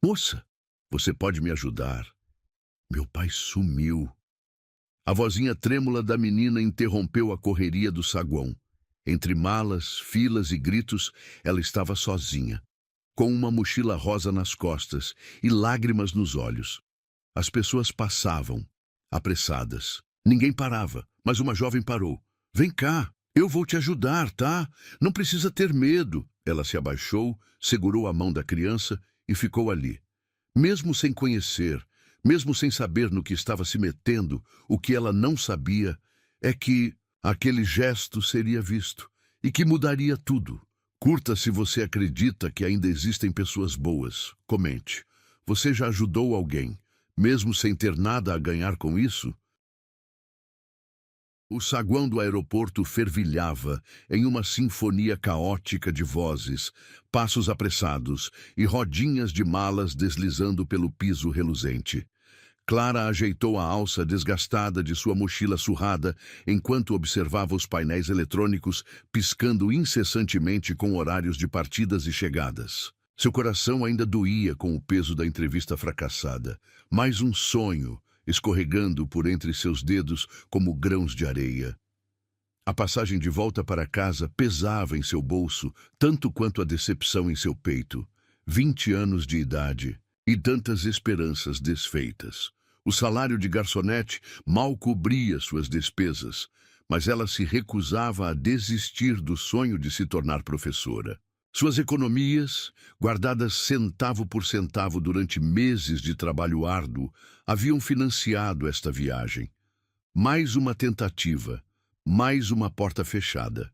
Moça, você pode me ajudar? Meu pai sumiu. A vozinha trêmula da menina interrompeu a correria do saguão. Entre malas, filas e gritos, ela estava sozinha, com uma mochila rosa nas costas e lágrimas nos olhos. As pessoas passavam, apressadas. Ninguém parava, mas uma jovem parou. Vem cá, eu vou te ajudar, tá? Não precisa ter medo. Ela se abaixou, segurou a mão da criança e ficou ali. Mesmo sem conhecer, mesmo sem saber no que estava se metendo, o que ela não sabia é que aquele gesto seria visto e que mudaria tudo. Curta se você acredita que ainda existem pessoas boas. Comente. Você já ajudou alguém, mesmo sem ter nada a ganhar com isso? O saguão do aeroporto fervilhava em uma sinfonia caótica de vozes, passos apressados e rodinhas de malas deslizando pelo piso reluzente. Clara ajeitou a alça desgastada de sua mochila surrada enquanto observava os painéis eletrônicos piscando incessantemente com horários de partidas e chegadas. Seu coração ainda doía com o peso da entrevista fracassada. Mais um sonho, escorregando por entre seus dedos como grãos de areia. A passagem de volta para casa pesava em seu bolso, tanto quanto a decepção em seu peito. 20 anos de idade e tantas esperanças desfeitas. O salário de garçonete mal cobria suas despesas, mas ela se recusava a desistir do sonho de se tornar professora. Suas economias, guardadas centavo por centavo durante meses de trabalho árduo, haviam financiado esta viagem. Mais uma tentativa, mais uma porta fechada.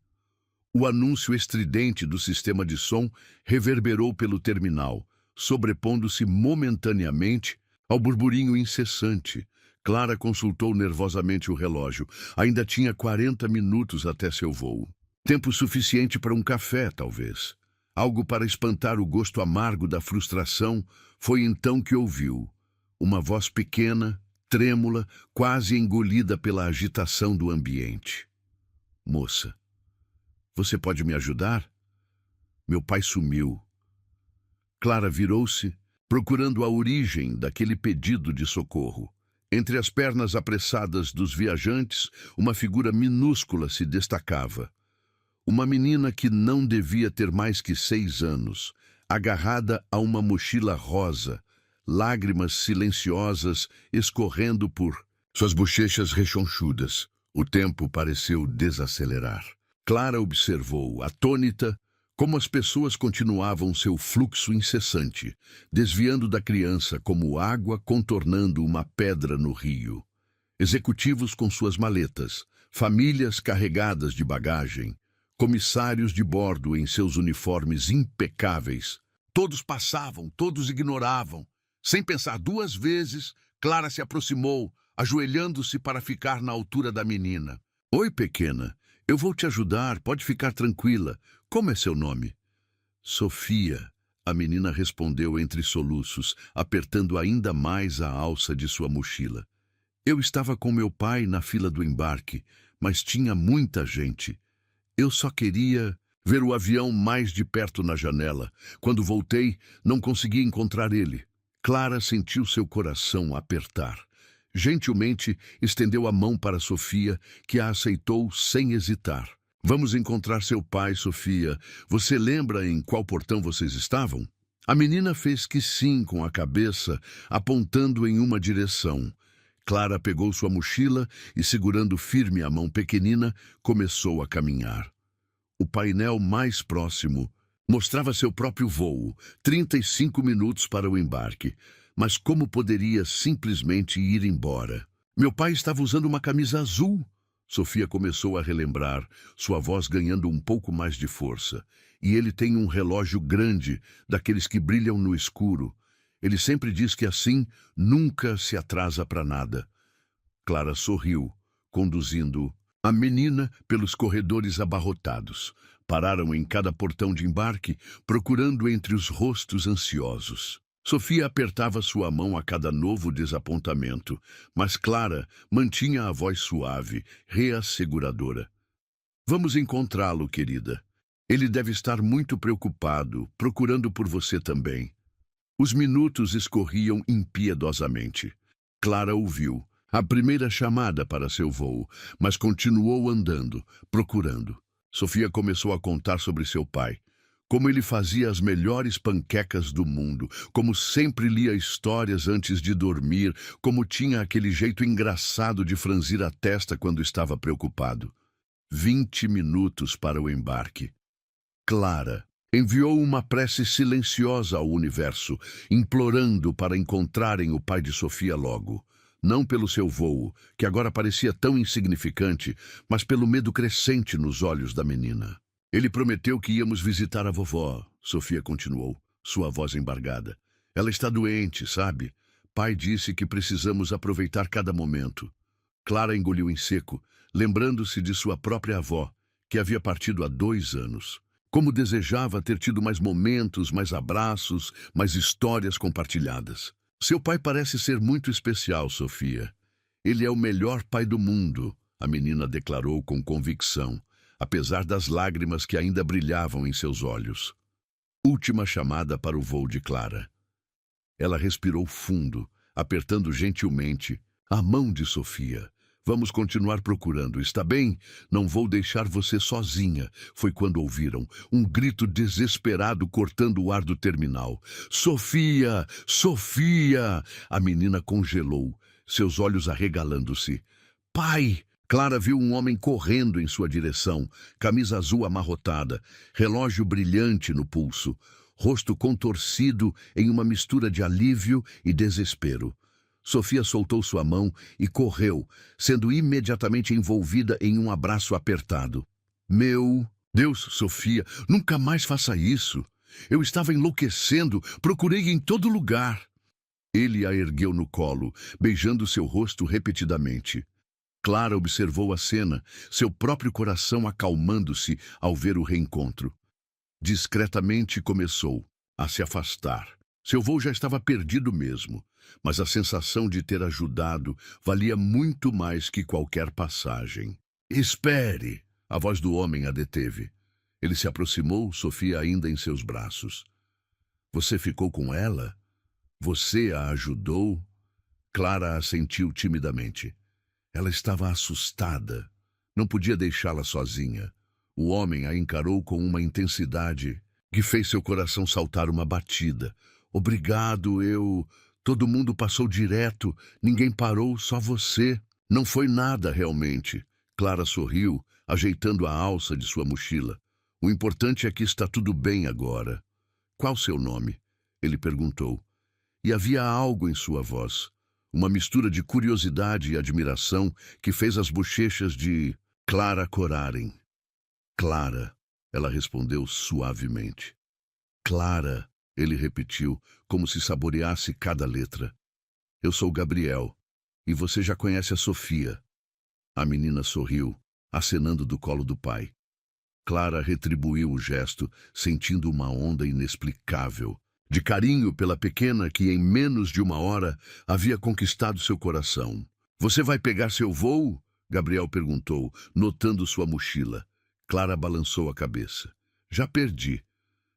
O anúncio estridente do sistema de som reverberou pelo terminal, sobrepondo-se momentaneamente ao burburinho incessante. Clara consultou nervosamente o relógio. Ainda tinha 40 minutos até seu voo. Tempo suficiente para um café, talvez. Algo para espantar o gosto amargo da frustração. Foi então que ouviu. Uma voz pequena, trêmula, quase engolida pela agitação do ambiente. Moça, você pode me ajudar? Meu pai sumiu. Clara virou-se, procurando a origem daquele pedido de socorro. Entre as pernas apressadas dos viajantes, uma figura minúscula se destacava. Uma menina que não devia ter mais que 6 anos, agarrada a uma mochila rosa, lágrimas silenciosas escorrendo por suas bochechas rechonchudas. O tempo pareceu desacelerar. Clara observou, atônita, como as pessoas continuavam seu fluxo incessante, desviando da criança como água contornando uma pedra no rio. Executivos com suas maletas, famílias carregadas de bagagem, comissários de bordo em seus uniformes impecáveis. Todos passavam, todos ignoravam. Sem pensar 2 vezes, Clara se aproximou, ajoelhando-se para ficar na altura da menina. Oi, pequena. Eu vou te ajudar, pode ficar tranquila. Como é seu nome? Sofia, a menina respondeu entre soluços, apertando ainda mais a alça de sua mochila. Eu estava com meu pai na fila do embarque, mas tinha muita gente. Eu só queria ver o avião mais de perto na janela. Quando voltei, não consegui encontrar ele. Clara sentiu seu coração apertar. Gentilmente, estendeu a mão para Sofia, que a aceitou sem hesitar. Vamos encontrar seu pai, Sofia. Você lembra em qual portão vocês estavam? A menina fez que sim com a cabeça, apontando em uma direção. Clara pegou sua mochila e, segurando firme a mão pequenina, começou a caminhar. O painel mais próximo mostrava seu próprio voo, 35 minutos para o embarque. Mas como poderia simplesmente ir embora? Meu pai estava usando uma camisa azul. Sofia começou a relembrar, sua voz ganhando um pouco mais de força. E ele tem um relógio grande, daqueles que brilham no escuro. Ele sempre diz que assim nunca se atrasa para nada. Clara sorriu, conduzindo a menina pelos corredores abarrotados. Pararam em cada portão de embarque, procurando entre os rostos ansiosos. Sofia apertava sua mão a cada novo desapontamento, mas Clara mantinha a voz suave, reasseguradora. Vamos encontrá-lo, querida. Ele deve estar muito preocupado, procurando por você também. Os minutos escorriam impiedosamente. Clara ouviu a primeira chamada para seu voo, mas continuou andando, procurando. Sofia começou a contar sobre seu pai. Como ele fazia as melhores panquecas do mundo, como sempre lia histórias antes de dormir, como tinha aquele jeito engraçado de franzir a testa quando estava preocupado. 20 minutos para o embarque. Clara enviou uma prece silenciosa ao universo, implorando para encontrarem o pai de Sofia logo. Não pelo seu voo, que agora parecia tão insignificante, mas pelo medo crescente nos olhos da menina. Ele prometeu que íamos visitar a vovó, Sofia continuou, sua voz embargada. Ela está doente, sabe? Pai disse que precisamos aproveitar cada momento. Clara engoliu em seco, lembrando-se de sua própria avó, que havia partido há 2 anos. Como desejava ter tido mais momentos, mais abraços, mais histórias compartilhadas. Seu pai parece ser muito especial, Sofia. Ele é o melhor pai do mundo, a menina declarou com convicção, apesar das lágrimas que ainda brilhavam em seus olhos. Última chamada para o voo de Clara. Ela respirou fundo, apertando gentilmente a mão de Sofia. Vamos continuar procurando, está bem? Não vou deixar você sozinha. Foi quando ouviram um grito desesperado cortando o ar do terminal. Sofia! Sofia! A menina congelou, seus olhos arregalando-se. Pai! Clara viu um homem correndo em sua direção, camisa azul amarrotada, relógio brilhante no pulso, rosto contorcido em uma mistura de alívio e desespero. Sofia soltou sua mão e correu, sendo imediatamente envolvida em um abraço apertado. Meu Deus, Sofia, nunca mais faça isso. Eu estava enlouquecendo, procurei em todo lugar. Ele a ergueu no colo, beijando seu rosto repetidamente. Clara observou a cena, seu próprio coração acalmando-se ao ver o reencontro. Discretamente começou a se afastar. Seu voo já estava perdido mesmo, mas a sensação de ter ajudado valia muito mais que qualquer passagem. Espere! A voz do homem a deteve. Ele se aproximou, Sofia ainda em seus braços. Você ficou com ela? Você a ajudou? Clara assentiu timidamente. Ela estava assustada. Não podia deixá-la sozinha. O homem a encarou com uma intensidade que fez seu coração saltar uma batida. Obrigado, Todo mundo passou direto, ninguém parou, só você. Não foi nada, realmente. Clara sorriu, ajeitando a alça de sua mochila. O importante é que está tudo bem agora. Qual seu nome? Ele perguntou. E havia algo em sua voz. Uma mistura de curiosidade e admiração que fez as bochechas de Clara corarem. Clara, ela respondeu suavemente. Clara, ele repetiu, como se saboreasse cada letra. Eu sou Gabriel, e você já conhece a Sofia. A menina sorriu, acenando do colo do pai. Clara retribuiu o gesto, sentindo uma onda inexplicável, de carinho pela pequena que em menos de 1 hora havia conquistado seu coração. Você vai pegar seu voo? Gabriel perguntou, notando sua mochila. Clara balançou a cabeça. Já perdi.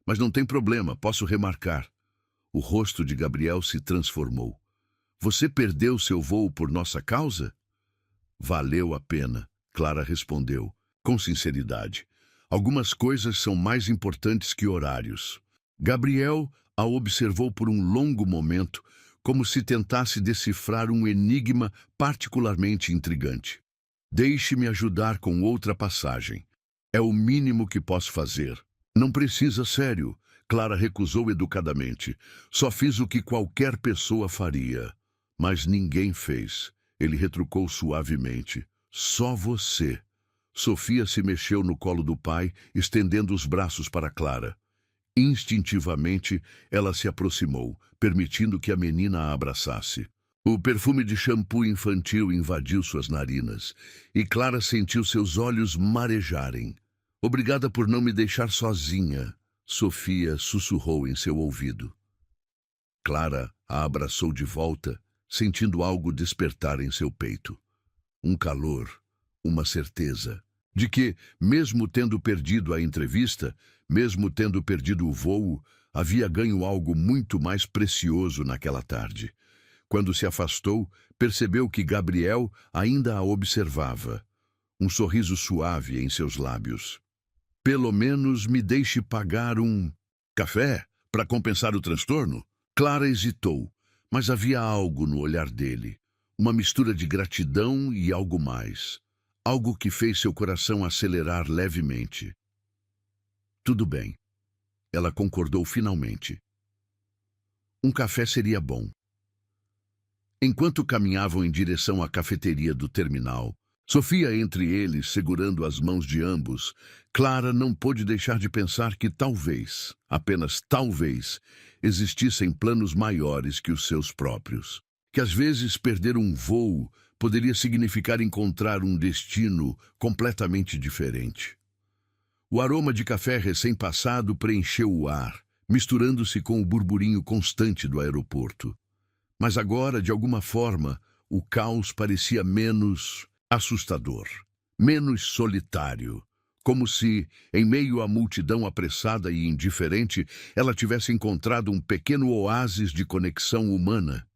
Mas não tem problema, posso remarcar. O rosto de Gabriel se transformou. Você perdeu seu voo por nossa causa? Valeu a pena, Clara respondeu, com sinceridade. Algumas coisas são mais importantes que horários. Gabriel a observou por um longo momento, como se tentasse decifrar um enigma particularmente intrigante. Deixe-me ajudar com outra passagem. É o mínimo que posso fazer. Não precisa, sério. Clara recusou educadamente. Só fiz o que qualquer pessoa faria. Mas ninguém fez. Ele retrucou suavemente. Só você. Sofia se mexeu no colo do pai, estendendo os braços para Clara. Instintivamente, ela se aproximou, permitindo que a menina a abraçasse. O perfume de shampoo infantil invadiu suas narinas, e Clara sentiu seus olhos marejarem. Obrigada por não me deixar sozinha, Sofia sussurrou em seu ouvido. Clara a abraçou de volta, sentindo algo despertar em seu peito. Um calor, uma certeza, de que, mesmo tendo perdido a entrevista, mesmo tendo perdido o voo, Havia ganho algo muito mais precioso naquela tarde. Quando se afastou, percebeu que Gabriel ainda a observava. Um sorriso suave em seus lábios. Pelo menos me deixe pagar um café para compensar o transtorno? Clara hesitou, mas havia algo no olhar dele. Uma mistura de gratidão e algo mais. Algo que fez seu coração acelerar levemente. Tudo bem. Ela concordou finalmente. Um café seria bom. Enquanto caminhavam em direção à cafeteria do terminal, Sofia entre eles, segurando as mãos de ambos, Clara não pôde deixar de pensar que talvez, apenas talvez, existissem planos maiores que os seus próprios. Que às vezes perder um voo poderia significar encontrar um destino completamente diferente. O aroma de café recém-passado preencheu o ar, misturando-se com o burburinho constante do aeroporto. Mas agora, de alguma forma, o caos parecia menos assustador, menos solitário, como se, em meio à multidão apressada e indiferente, ela tivesse encontrado um pequeno oásis de conexão humana.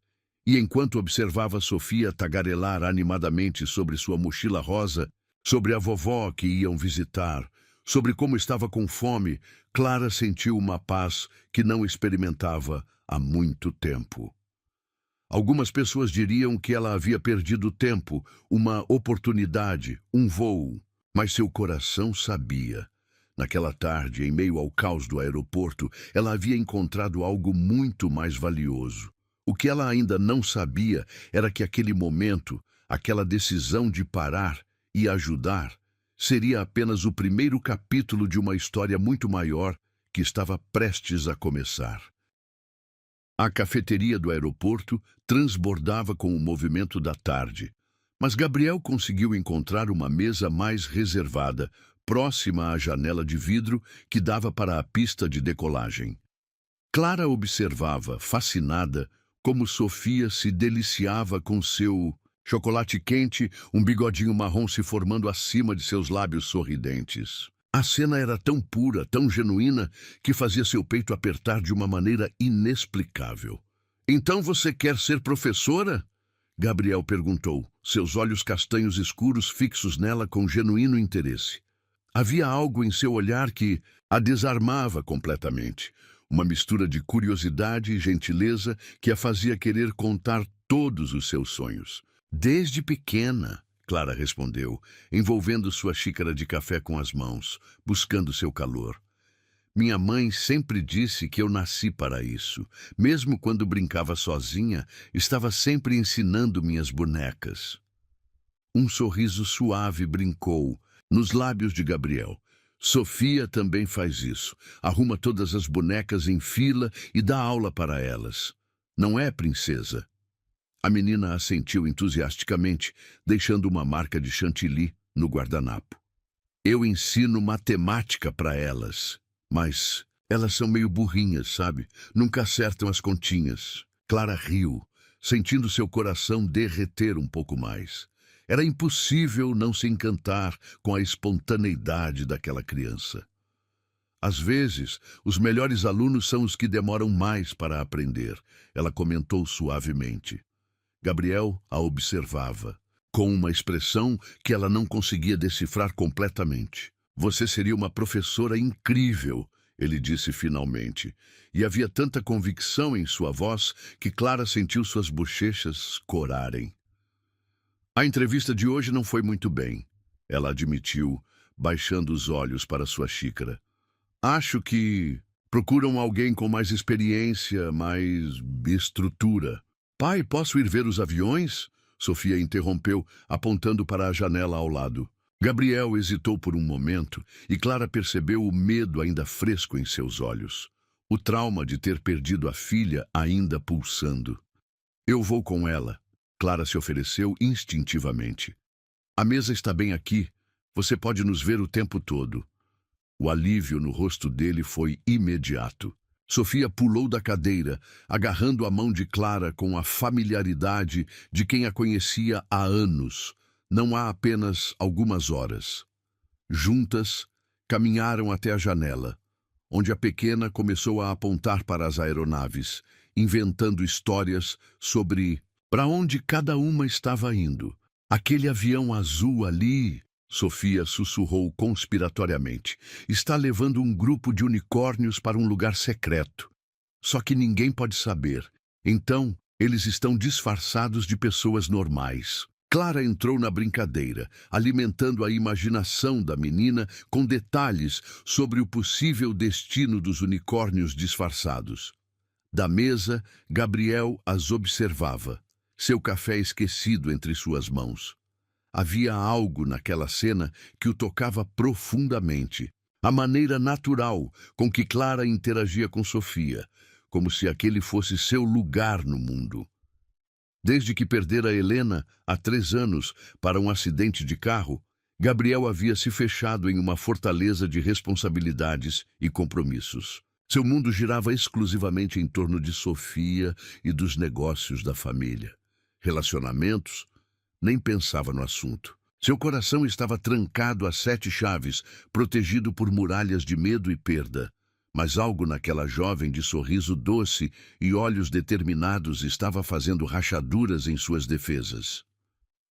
E enquanto observava Sofia tagarelar animadamente sobre sua mochila rosa, sobre a vovó que iam visitar, sobre como estava com fome, Clara sentiu uma paz que não experimentava há muito tempo. Algumas pessoas diriam que ela havia perdido tempo, uma oportunidade, um voo, mas seu coração sabia. Naquela tarde, em meio ao caos do aeroporto, ela havia encontrado algo muito mais valioso. O que ela ainda não sabia era que aquele momento, aquela decisão de parar e ajudar, seria apenas o primeiro capítulo de uma história muito maior que estava prestes a começar. A cafeteria do aeroporto transbordava com o movimento da tarde, mas Gabriel conseguiu encontrar uma mesa mais reservada, próxima à janela de vidro que dava para a pista de decolagem. Clara observava, fascinada, como Sofia se deliciava com seu chocolate quente, um bigodinho marrom se formando acima de seus lábios sorridentes. A cena era tão pura, tão genuína, que fazia seu peito apertar de uma maneira inexplicável. "Então você quer ser professora?" Gabriel perguntou, seus olhos castanhos escuros fixos nela com genuíno interesse. Havia algo em seu olhar que a desarmava completamente. Uma mistura de curiosidade e gentileza que a fazia querer contar todos os seus sonhos. "Desde pequena", Clara respondeu, envolvendo sua xícara de café com as mãos, buscando seu calor. "Minha mãe sempre disse que eu nasci para isso. Mesmo quando brincava sozinha, estava sempre ensinando minhas bonecas." Um sorriso suave brincou nos lábios de Gabriel. "Sofia também faz isso. Arruma todas as bonecas em fila e dá aula para elas. Não é, princesa?" A menina assentiu entusiasticamente, deixando uma marca de chantilly no guardanapo. "Eu ensino matemática para elas, mas elas são meio burrinhas, sabe? Nunca acertam as continhas." Clara riu, sentindo seu coração derreter um pouco mais. Era impossível não se encantar com a espontaneidade daquela criança. "Às vezes, os melhores alunos são os que demoram mais para aprender", ela comentou suavemente. Gabriel a observava, com uma expressão que ela não conseguia decifrar completamente. "Você seria uma professora incrível", ele disse finalmente, e havia tanta convicção em sua voz que Clara sentiu suas bochechas corarem. "A entrevista de hoje não foi muito bem", ela admitiu, baixando os olhos para sua xícara. "Acho que procuram alguém com mais experiência, mais estrutura." "Pai, posso ir ver os aviões?" Sofia interrompeu, apontando para a janela ao lado. Gabriel hesitou por um momento e Clara percebeu o medo ainda fresco em seus olhos. O trauma de ter perdido a filha ainda pulsando. "Eu vou com ela." Clara se ofereceu instintivamente. "A mesa está bem aqui. Você pode nos ver o tempo todo." O alívio no rosto dele foi imediato. Sofia pulou da cadeira, agarrando a mão de Clara com a familiaridade de quem a conhecia há anos, não há apenas algumas horas. Juntas, caminharam até a janela. onde a pequena começou a apontar para as aeronaves, inventando histórias sobre para onde cada uma estava indo. Aquele avião azul ali, Sofia sussurrou conspiratoriamente, está levando um grupo de unicórnios para um lugar secreto. Só que ninguém pode saber. Então, eles estão disfarçados de pessoas normais. Clara entrou na brincadeira, alimentando a imaginação da menina com detalhes sobre o possível destino dos unicórnios disfarçados. Da mesa, Gabriel as observava, seu café esquecido entre suas mãos. Havia algo naquela cena que o tocava profundamente. A maneira natural com que Clara interagia com Sofia, como se aquele fosse seu lugar no mundo. Desde que perdera Helena, há 3 anos, para um acidente de carro, Gabriel havia se fechado em uma fortaleza de responsabilidades e compromissos. Seu mundo girava exclusivamente em torno de Sofia e dos negócios da família. Relacionamentos? Nem pensava no assunto. Seu coração estava trancado a 7 chaves, protegido por muralhas de medo e perda. Mas algo naquela jovem de sorriso doce e olhos determinados estava fazendo rachaduras em suas defesas.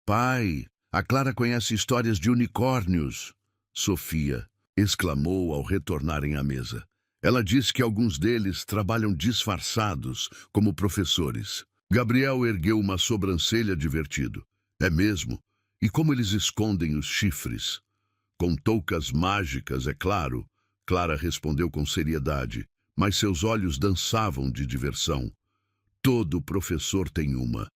Pai, a Clara conhece histórias de unicórnios, Sofia exclamou ao retornarem à mesa. Ela disse que alguns deles trabalham disfarçados, como professores. Gabriel ergueu uma sobrancelha divertido. É mesmo? E como eles escondem os chifres? Com toucas mágicas, é claro. Clara respondeu com seriedade, mas seus olhos dançavam de diversão. Todo professor tem uma.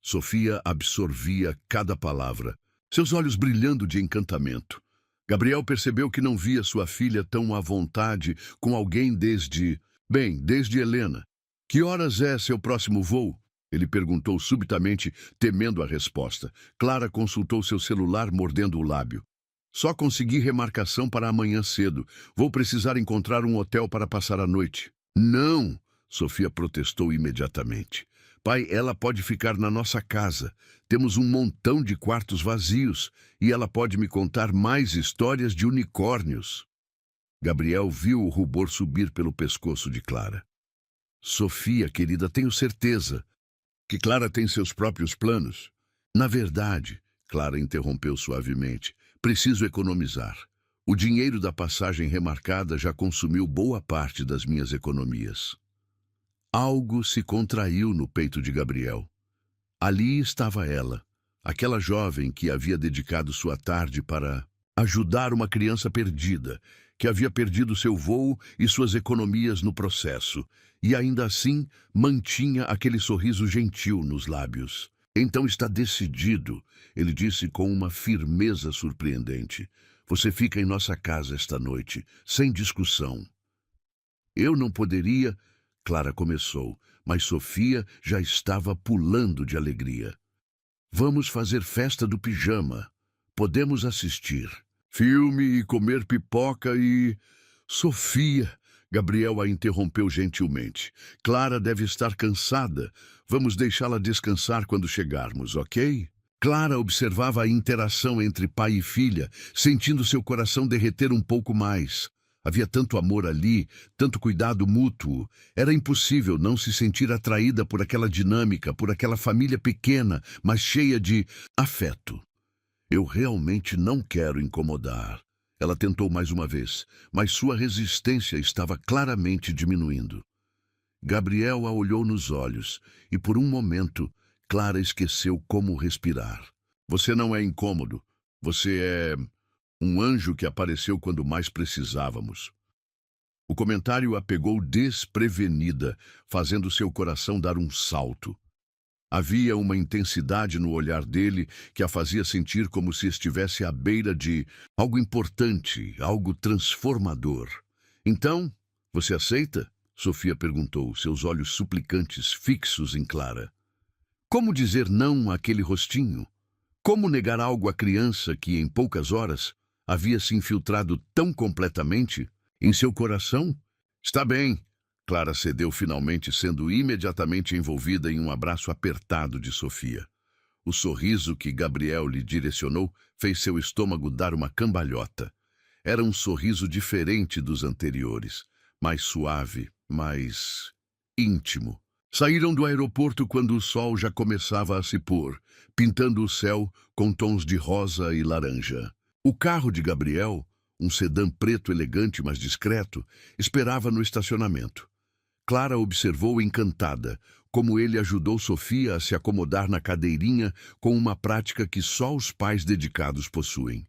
Sofia absorvia cada palavra, seus olhos brilhando de encantamento. Gabriel percebeu que não via sua filha tão à vontade com alguém desde Helena. Que horas é seu próximo voo? Ele perguntou subitamente, temendo a resposta. Clara consultou seu celular, mordendo o lábio. Só consegui remarcação para amanhã cedo. Vou precisar encontrar um hotel para passar a noite. Não! Sofia protestou imediatamente. Pai, ela pode ficar na nossa casa. Temos um montão de quartos vazios e ela pode me contar mais histórias de unicórnios. Gabriel viu o rubor subir pelo pescoço de Clara. Sofia, querida, tenho certeza que Clara tem seus próprios planos. Na verdade, Clara interrompeu suavemente, preciso economizar. O dinheiro da passagem remarcada já consumiu boa parte das minhas economias. Algo se contraiu no peito de Gabriel. Ali estava ela, aquela jovem que havia dedicado sua tarde para ajudar uma criança perdida, que havia perdido seu voo e suas economias no processo, e ainda assim mantinha aquele sorriso gentil nos lábios. Então está decidido, ele disse com uma firmeza surpreendente. Você fica em nossa casa esta noite, sem discussão. Eu não poderia... Clara começou, mas Sofia já estava pulando de alegria. Vamos fazer festa do pijama. Podemos assistir filme e comer pipoca e... Sofia, Gabriel a interrompeu gentilmente. Clara deve estar cansada. Vamos deixá-la descansar quando chegarmos, ok? Clara observava a interação entre pai e filha, sentindo seu coração derreter um pouco mais. Havia tanto amor ali, tanto cuidado mútuo. Era impossível não se sentir atraída por aquela dinâmica, por aquela família pequena, mas cheia de afeto. Eu realmente não quero incomodar. Ela tentou mais uma vez, mas sua resistência estava claramente diminuindo. Gabriel a olhou nos olhos e, por um momento, Clara esqueceu como respirar. Você não é incômodo. Você é... um anjo que apareceu quando mais precisávamos. O comentário a pegou desprevenida, fazendo seu coração dar um salto. Havia uma intensidade no olhar dele que a fazia sentir como se estivesse à beira de algo importante, algo transformador. Então, você aceita? Sofia perguntou, seus olhos suplicantes fixos em Clara. Como dizer não àquele rostinho? Como negar algo à criança que, em poucas horas, havia se infiltrado tão completamente em seu coração? Está bem, Clara cedeu finalmente, sendo imediatamente envolvida em um abraço apertado de Sofia. O sorriso que Gabriel lhe direcionou fez seu estômago dar uma cambalhota. Era um sorriso diferente dos anteriores, mais suave, mais íntimo. Saíram do aeroporto quando o sol já começava a se pôr, pintando o céu com tons de rosa e laranja. O carro de Gabriel, um sedã preto elegante mas discreto, esperava no estacionamento. Clara observou encantada como ele ajudou Sofia a se acomodar na cadeirinha com uma prática que só os pais dedicados possuem.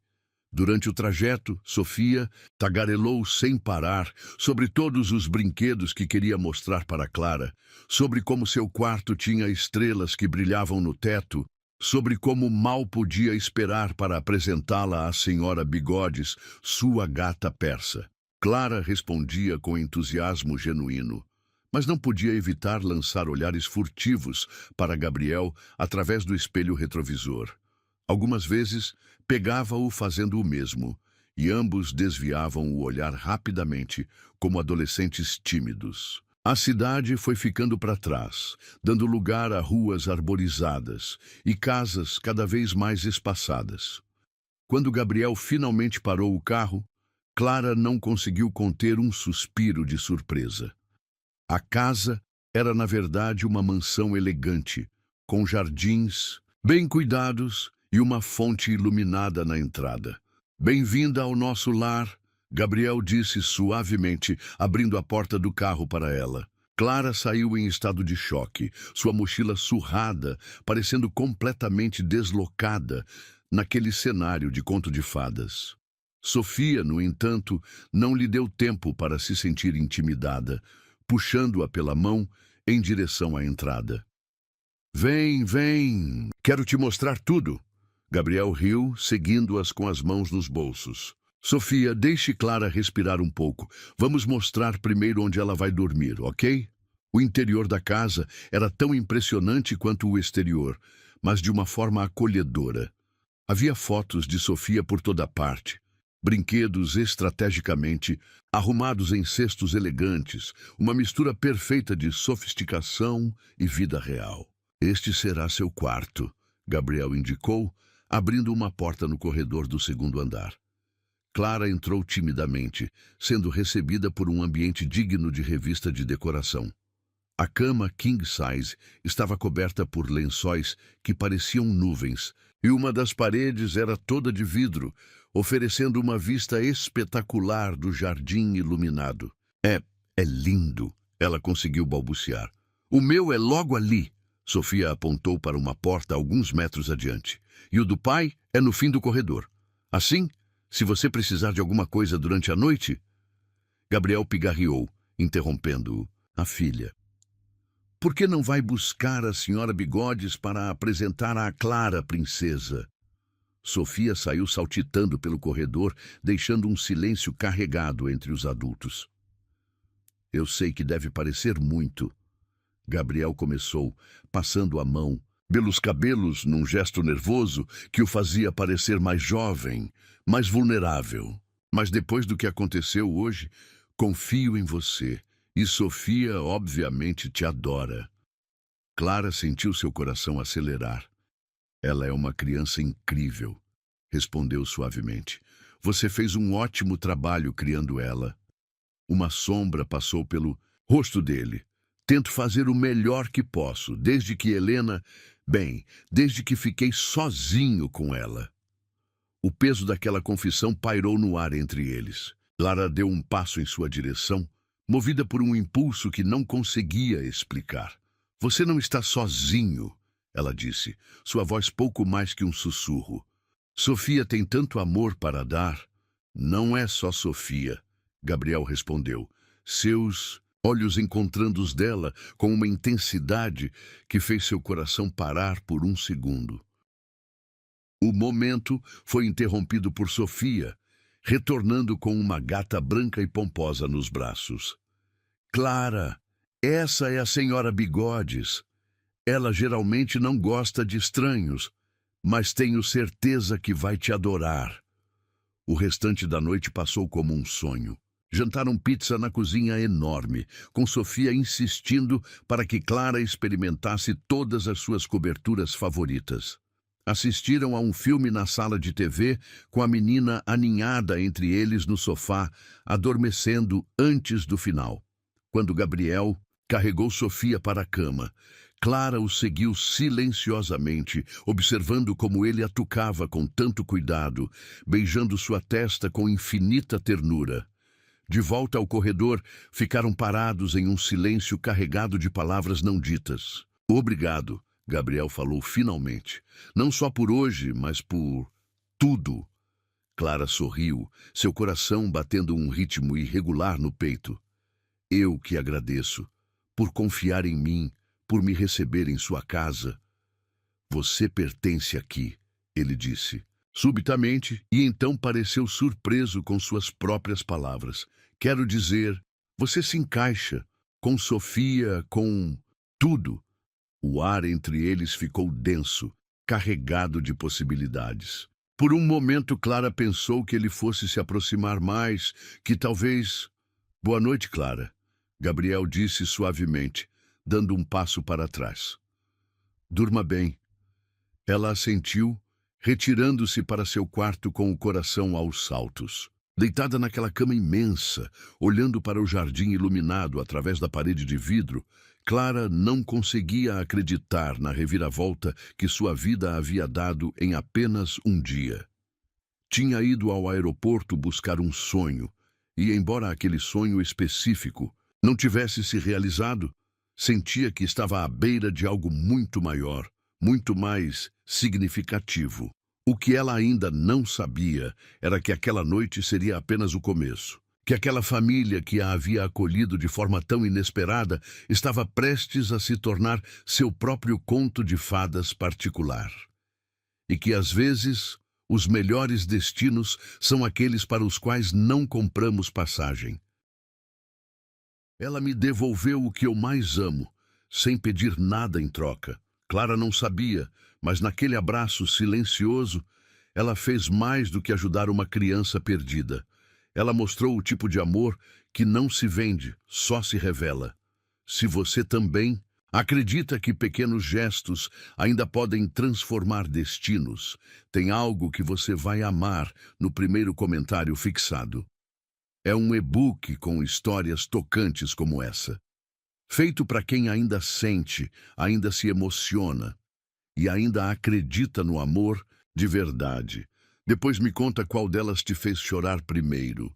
Durante o trajeto, Sofia tagarelou sem parar sobre todos os brinquedos que queria mostrar para Clara, sobre como seu quarto tinha estrelas que brilhavam no teto, sobre como mal podia esperar para apresentá-la à senhora Bigodes, sua gata persa. Clara respondia com entusiasmo genuíno, mas não podia evitar lançar olhares furtivos para Gabriel através do espelho retrovisor. Algumas vezes, pegava-o fazendo o mesmo, e ambos desviavam o olhar rapidamente, como adolescentes tímidos. A cidade foi ficando para trás, dando lugar a ruas arborizadas e casas cada vez mais espaçadas. Quando Gabriel finalmente parou o carro, Clara não conseguiu conter um suspiro de surpresa. A casa era, na verdade, uma mansão elegante, com jardins bem cuidados e uma fonte iluminada na entrada. "Bem-vinda ao nosso lar", Gabriel disse suavemente, abrindo a porta do carro para ela. Clara saiu em estado de choque, sua mochila surrada, parecendo completamente deslocada naquele cenário de conto de fadas. Sofia, no entanto, não lhe deu tempo para se sentir intimidada, puxando-a pela mão em direção à entrada. "Vem, vem, quero te mostrar tudo." Gabriel riu, seguindo-as com as mãos nos bolsos. "Sofia, deixe Clara respirar um pouco. Vamos mostrar primeiro onde ela vai dormir, ok?" O interior da casa era tão impressionante quanto o exterior, mas de uma forma acolhedora. Havia fotos de Sofia por toda parte, brinquedos estrategicamente arrumados em cestos elegantes, uma mistura perfeita de sofisticação e vida real. "Este será seu quarto", Gabriel indicou, abrindo uma porta no corredor do segundo andar. Clara entrou timidamente, sendo recebida por um ambiente digno de revista de decoração. A cama king size estava coberta por lençóis que pareciam nuvens, e uma das paredes era toda de vidro, oferecendo uma vista espetacular do jardim iluminado. É lindo", ela conseguiu balbuciar. "O meu é logo ali." Sofia apontou para uma porta alguns metros adiante. "E o do pai é no fim do corredor. Assim, se você precisar de alguma coisa durante a noite..." Gabriel pigarreou, interrompendo-o. "A filha. Por que não vai buscar a senhora Bigodes para apresentar à Clara, princesa?" Sofia saiu saltitando pelo corredor, deixando um silêncio carregado entre os adultos. "Eu sei que deve parecer muito", Gabriel começou, passando a mão pelos cabelos num gesto nervoso que o fazia parecer mais jovem, mais vulnerável. "Mas depois do que aconteceu hoje, confio em você, e Sofia obviamente te adora." Clara sentiu seu coração acelerar. "Ela é uma criança incrível", respondeu suavemente. "Você fez um ótimo trabalho criando ela." Uma sombra passou pelo rosto dele. "Tento fazer o melhor que posso, desde que desde que fiquei sozinho com ela." O peso daquela confissão pairou no ar entre eles. Clara deu um passo em sua direção, movida por um impulso que não conseguia explicar. "Você não está sozinho", ela disse, sua voz pouco mais que um sussurro. "Sofia tem tanto amor para dar." "Não é só Sofia", Gabriel respondeu, seus olhos encontrando os dela com uma intensidade que fez seu coração parar por um segundo. O momento foi interrompido por Sofia, retornando com uma gata branca e pomposa nos braços. "Clara, essa é a senhora Bigodes. Ela geralmente não gosta de estranhos, mas tenho certeza que vai te adorar." O restante da noite passou como um sonho. Jantaram pizza na cozinha enorme, com Sofia insistindo para que Clara experimentasse todas as suas coberturas favoritas. Assistiram a um filme na sala de TV, com a menina aninhada entre eles no sofá, adormecendo antes do final. Quando Gabriel carregou Sofia para a cama, Clara o seguiu silenciosamente, observando como ele a tocava com tanto cuidado, beijando sua testa com infinita ternura. De volta ao corredor, ficaram parados em um silêncio carregado de palavras não ditas. "Obrigado", Gabriel falou finalmente. "Não só por hoje, mas por tudo." Clara sorriu, seu coração batendo um ritmo irregular no peito. "Eu que agradeço, por confiar em mim, por me receber em sua casa." "Você pertence aqui", ele disse, subitamente, e então pareceu surpreso com suas próprias palavras. "Quero dizer, você se encaixa, com Sofia, com tudo." O ar entre eles ficou denso, carregado de possibilidades. Por um momento, Clara pensou que ele fosse se aproximar mais, que talvez... "Boa noite, Clara", Gabriel disse suavemente, dando um passo para trás. "Durma bem." Ela assentiu, retirando-se para seu quarto com o coração aos saltos. Deitada naquela cama imensa, olhando para o jardim iluminado através da parede de vidro, Clara não conseguia acreditar na reviravolta que sua vida havia dado em apenas um dia. Tinha ido ao aeroporto buscar um sonho, e embora aquele sonho específico não tivesse se realizado, sentia que estava à beira de algo muito maior, muito mais significativo. O que ela ainda não sabia era que aquela noite seria apenas o começo, que aquela família que a havia acolhido de forma tão inesperada estava prestes a se tornar seu próprio conto de fadas particular. E que, às vezes, os melhores destinos são aqueles para os quais não compramos passagem. Ela me devolveu o que eu mais amo, sem pedir nada em troca. Clara não sabia, mas naquele abraço silencioso, ela fez mais do que ajudar uma criança perdida. Ela mostrou o tipo de amor que não se vende, só se revela. Se você também acredita que pequenos gestos ainda podem transformar destinos, tem algo que você vai amar no primeiro comentário fixado. É um e-book com histórias tocantes como essa. Feito para quem ainda sente, ainda se emociona e ainda acredita no amor de verdade. Depois me conta qual delas te fez chorar primeiro.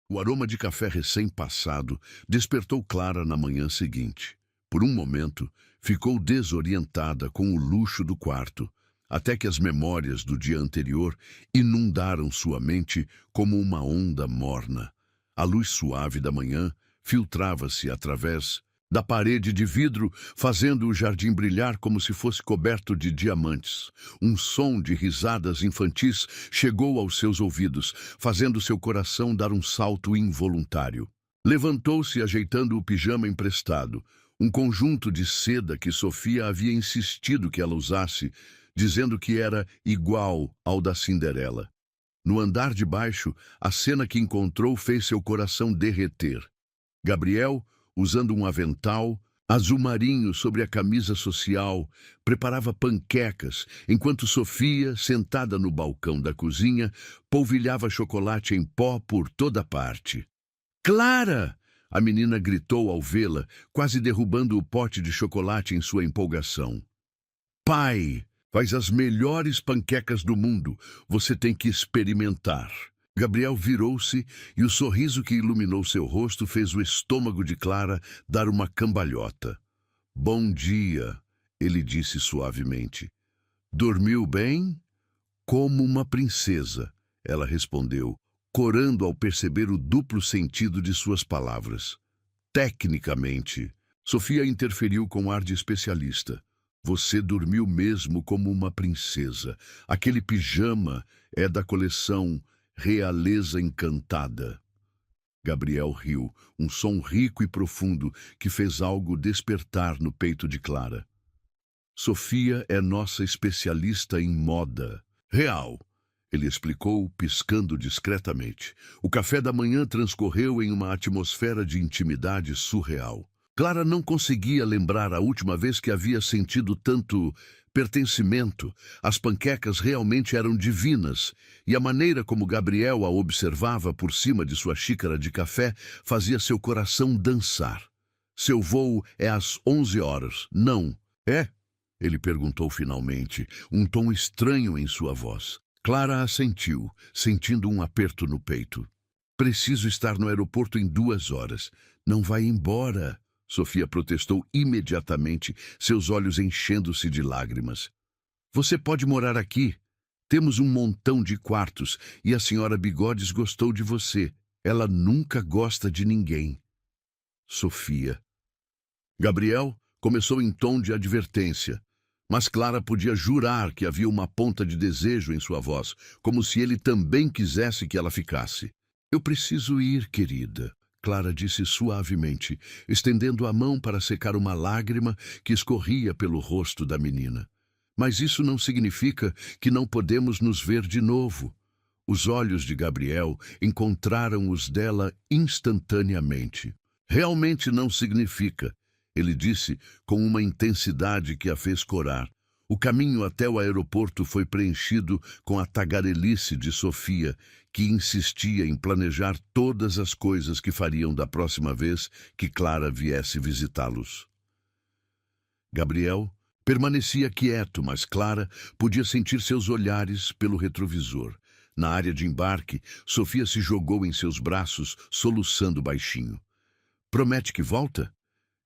O aroma de café recém-passado despertou Clara na manhã seguinte. Por um momento, ficou desorientada com o luxo do quarto, até que as memórias do dia anterior inundaram sua mente como uma onda morna. A luz suave da manhã filtrava-se através da parede de vidro, fazendo o jardim brilhar como se fosse coberto de diamantes. Um som de risadas infantis chegou aos seus ouvidos, fazendo seu coração dar um salto involuntário. Levantou-se ajeitando o pijama emprestado, um conjunto de seda que Sofia havia insistido que ela usasse, dizendo que era igual ao da Cinderela. No andar de baixo, a cena que encontrou fez seu coração derreter. Gabriel, usando um avental azul marinho sobre a camisa social, preparava panquecas, enquanto Sofia, sentada no balcão da cozinha, polvilhava chocolate em pó por toda parte. "Clara!" a menina gritou ao vê-la, quase derrubando o pote de chocolate em sua empolgação. "Pai, faz as melhores panquecas do mundo. Você tem que experimentar." Gabriel virou-se e o sorriso que iluminou seu rosto fez o estômago de Clara dar uma cambalhota. "Bom dia", ele disse suavemente. "Dormiu bem?" "Como uma princesa", ela respondeu, corando ao perceber o duplo sentido de suas palavras. "Tecnicamente", Sofia interferiu com ar de especialista. "Você dormiu mesmo como uma princesa. Aquele pijama é da coleção Realeza Encantada." Gabriel riu, um som rico e profundo que fez algo despertar no peito de Clara. "Sofia é nossa especialista em moda real", ele explicou, piscando discretamente. O café da manhã transcorreu em uma atmosfera de intimidade surreal. Clara não conseguia lembrar a última vez que havia sentido tanto pertencimento. As panquecas realmente eram divinas, e a maneira como Gabriel a observava por cima de sua xícara de café fazia seu coração dançar. Seu voo é às 11 horas, não é? Ele perguntou finalmente, um tom estranho em sua voz. Clara assentiu, sentindo um aperto no peito. Preciso estar no aeroporto em 2 horas. Não vai embora, Sofia protestou imediatamente, seus olhos enchendo-se de lágrimas. Você pode morar aqui. Temos um montão de quartos e a senhora Bigodes gostou de você. Ela nunca gosta de ninguém. Sofia. Gabriel começou em tom de advertência, mas Clara podia jurar que havia uma ponta de desejo em sua voz, como se ele também quisesse que ela ficasse. Eu preciso ir, querida, Clara disse suavemente, estendendo a mão para secar uma lágrima que escorria pelo rosto da menina. Mas isso não significa que não podemos nos ver de novo. Os olhos de Gabriel encontraram os dela instantaneamente. Realmente não significa, ele disse com uma intensidade que a fez corar. O caminho até o aeroporto foi preenchido com a tagarelice de Sofia, que insistia em planejar todas as coisas que fariam da próxima vez que Clara viesse visitá-los. Gabriel permanecia quieto, mas Clara podia sentir seus olhares pelo retrovisor. Na área de embarque, Sofia se jogou em seus braços, soluçando baixinho. Promete que volta?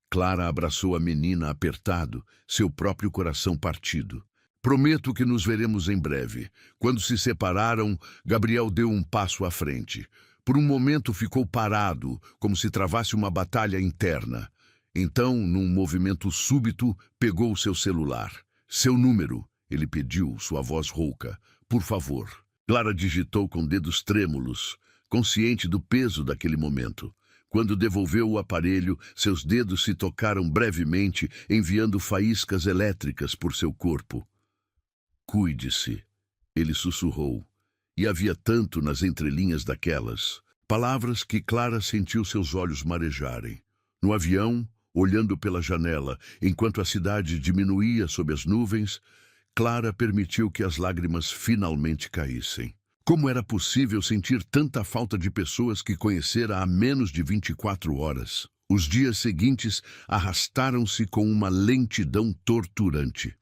Clara abraçou a menina apertado, seu próprio coração partido. Prometo que nos veremos em breve. Quando se separaram, Gabriel deu um passo à frente. Por um momento ficou parado, como se travasse uma batalha interna. Então, num movimento súbito, pegou seu celular. Seu número, ele pediu, sua voz rouca. Por favor. Clara digitou com dedos trêmulos, consciente do peso daquele momento. Quando devolveu o aparelho, seus dedos se tocaram brevemente, enviando faíscas elétricas por seu corpo. Cuide-se, ele sussurrou, e havia tanto nas entrelinhas daquelas palavras que Clara sentiu seus olhos marejarem. No avião, olhando pela janela, enquanto a cidade diminuía sob as nuvens, Clara permitiu que as lágrimas finalmente caíssem. Como era possível sentir tanta falta de pessoas que conhecera há menos de 24 horas? Os dias seguintes arrastaram-se com uma lentidão torturante.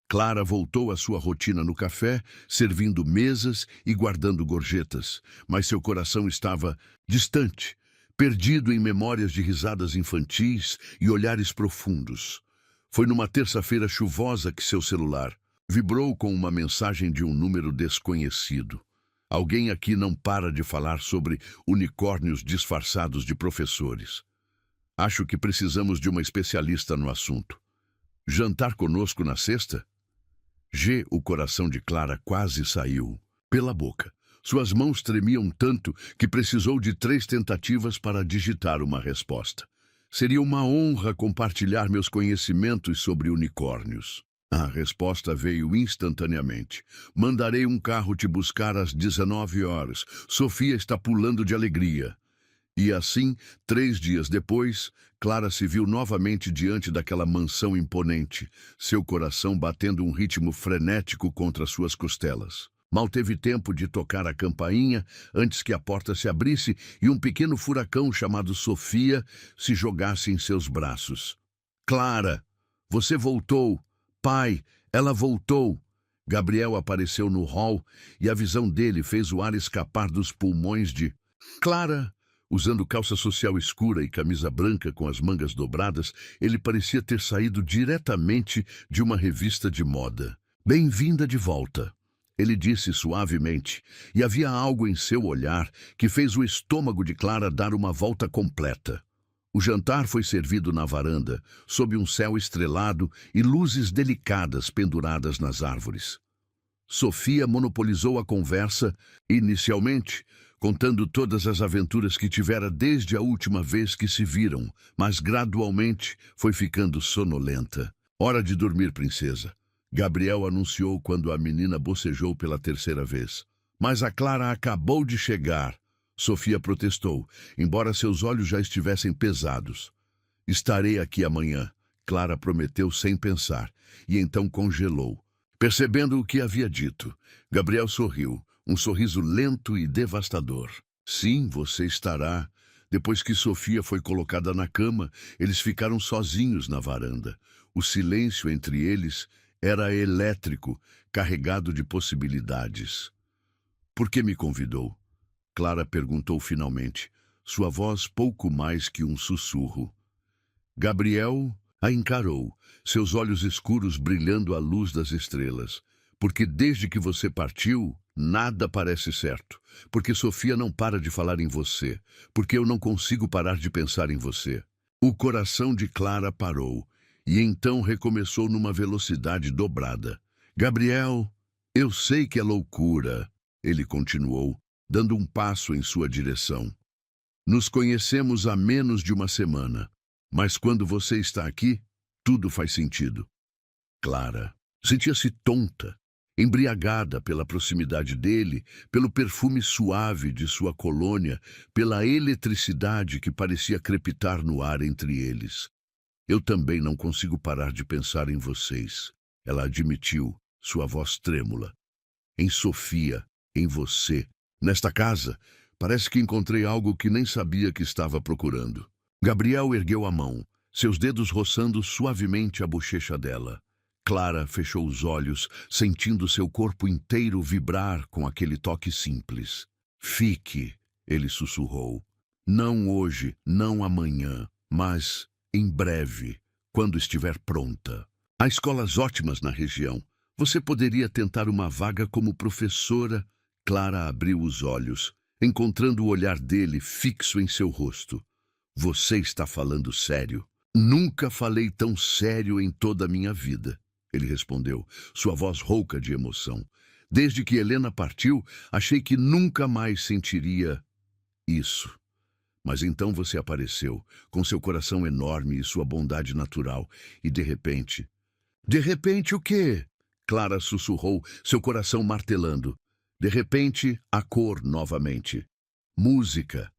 Clara voltou à sua rotina no café, servindo mesas e guardando gorjetas, mas seu coração estava distante, perdido em memórias de risadas infantis e olhares profundos. Foi numa terça-feira chuvosa que seu celular vibrou com uma mensagem de um número desconhecido. Alguém aqui não para de falar sobre unicórnios disfarçados de professores. Acho que precisamos de uma especialista no assunto. Jantar conosco na sexta? O coração de Clara quase saiu pela boca. Suas mãos tremiam tanto que precisou de 3 tentativas para digitar uma resposta. Seria uma honra compartilhar meus conhecimentos sobre unicórnios. A resposta veio instantaneamente. Mandarei um carro te buscar às 19 horas. Sofia está pulando de alegria. E assim, 3 dias depois, Clara se viu novamente diante daquela mansão imponente, seu coração batendo um ritmo frenético contra suas costelas. Mal teve tempo de tocar a campainha antes que a porta se abrisse e um pequeno furacão chamado Sofia se jogasse em seus braços. Clara, você voltou! Pai, ela voltou! Gabriel apareceu no hall e a visão dele fez o ar escapar dos pulmões de Clara. Usando calça social escura e camisa branca com as mangas dobradas, ele parecia ter saído diretamente de uma revista de moda. Bem-vinda de volta, ele disse suavemente, e havia algo em seu olhar que fez o estômago de Clara dar uma volta completa. O jantar foi servido na varanda, sob um céu estrelado e luzes delicadas penduradas nas árvores. Sofia monopolizou a conversa, inicialmente, contando todas as aventuras que tivera desde a última vez que se viram, mas gradualmente foi ficando sonolenta. Hora de dormir, princesa. Gabriel anunciou quando a menina bocejou pela 3ª vez. Mas a Clara acabou de chegar. Sofia protestou, embora seus olhos já estivessem pesados. Estarei aqui amanhã. Clara prometeu sem pensar, e então congelou. Percebendo o que havia dito, Gabriel sorriu, um sorriso lento e devastador. Sim, você estará. Depois que Sofia foi colocada na cama, eles ficaram sozinhos na varanda. O silêncio entre eles era elétrico, carregado de possibilidades. Por que me convidou? Clara perguntou finalmente, sua voz pouco mais que um sussurro. Gabriel a encarou, seus olhos escuros brilhando à luz das estrelas. Porque desde que você partiu, nada parece certo. Porque Sofia não para de falar em você. Porque eu não consigo parar de pensar em você. O coração de Clara parou, e então recomeçou numa velocidade dobrada. Gabriel, eu sei que é loucura, ele continuou, dando um passo em sua direção. Nos conhecemos há menos de uma semana. Mas quando você está aqui, tudo faz sentido. Clara sentia-se tonta, embriagada pela proximidade dele, pelo perfume suave de sua colônia, pela eletricidade que parecia crepitar no ar entre eles. Eu também não consigo parar de pensar em vocês, ela admitiu, sua voz trêmula. Em Sofia, em você. Nesta casa, parece que encontrei algo que nem sabia que estava procurando. Gabriel ergueu a mão, seus dedos roçando suavemente a bochecha dela. Clara fechou os olhos, sentindo seu corpo inteiro vibrar com aquele toque simples. Fique, ele sussurrou. Não hoje, não amanhã, mas em breve, quando estiver pronta. Há escolas ótimas na região. Você poderia tentar uma vaga como professora. Clara abriu os olhos, encontrando o olhar dele fixo em seu rosto. Você está falando sério? Nunca falei tão sério em toda a minha vida, ele respondeu, sua voz rouca de emoção. Desde que Helena partiu, achei que nunca mais sentiria isso. Mas então você apareceu, com seu coração enorme e sua bondade natural, e de repente... De repente o quê? Clara sussurrou, seu coração martelando. De repente, a cor novamente. Música.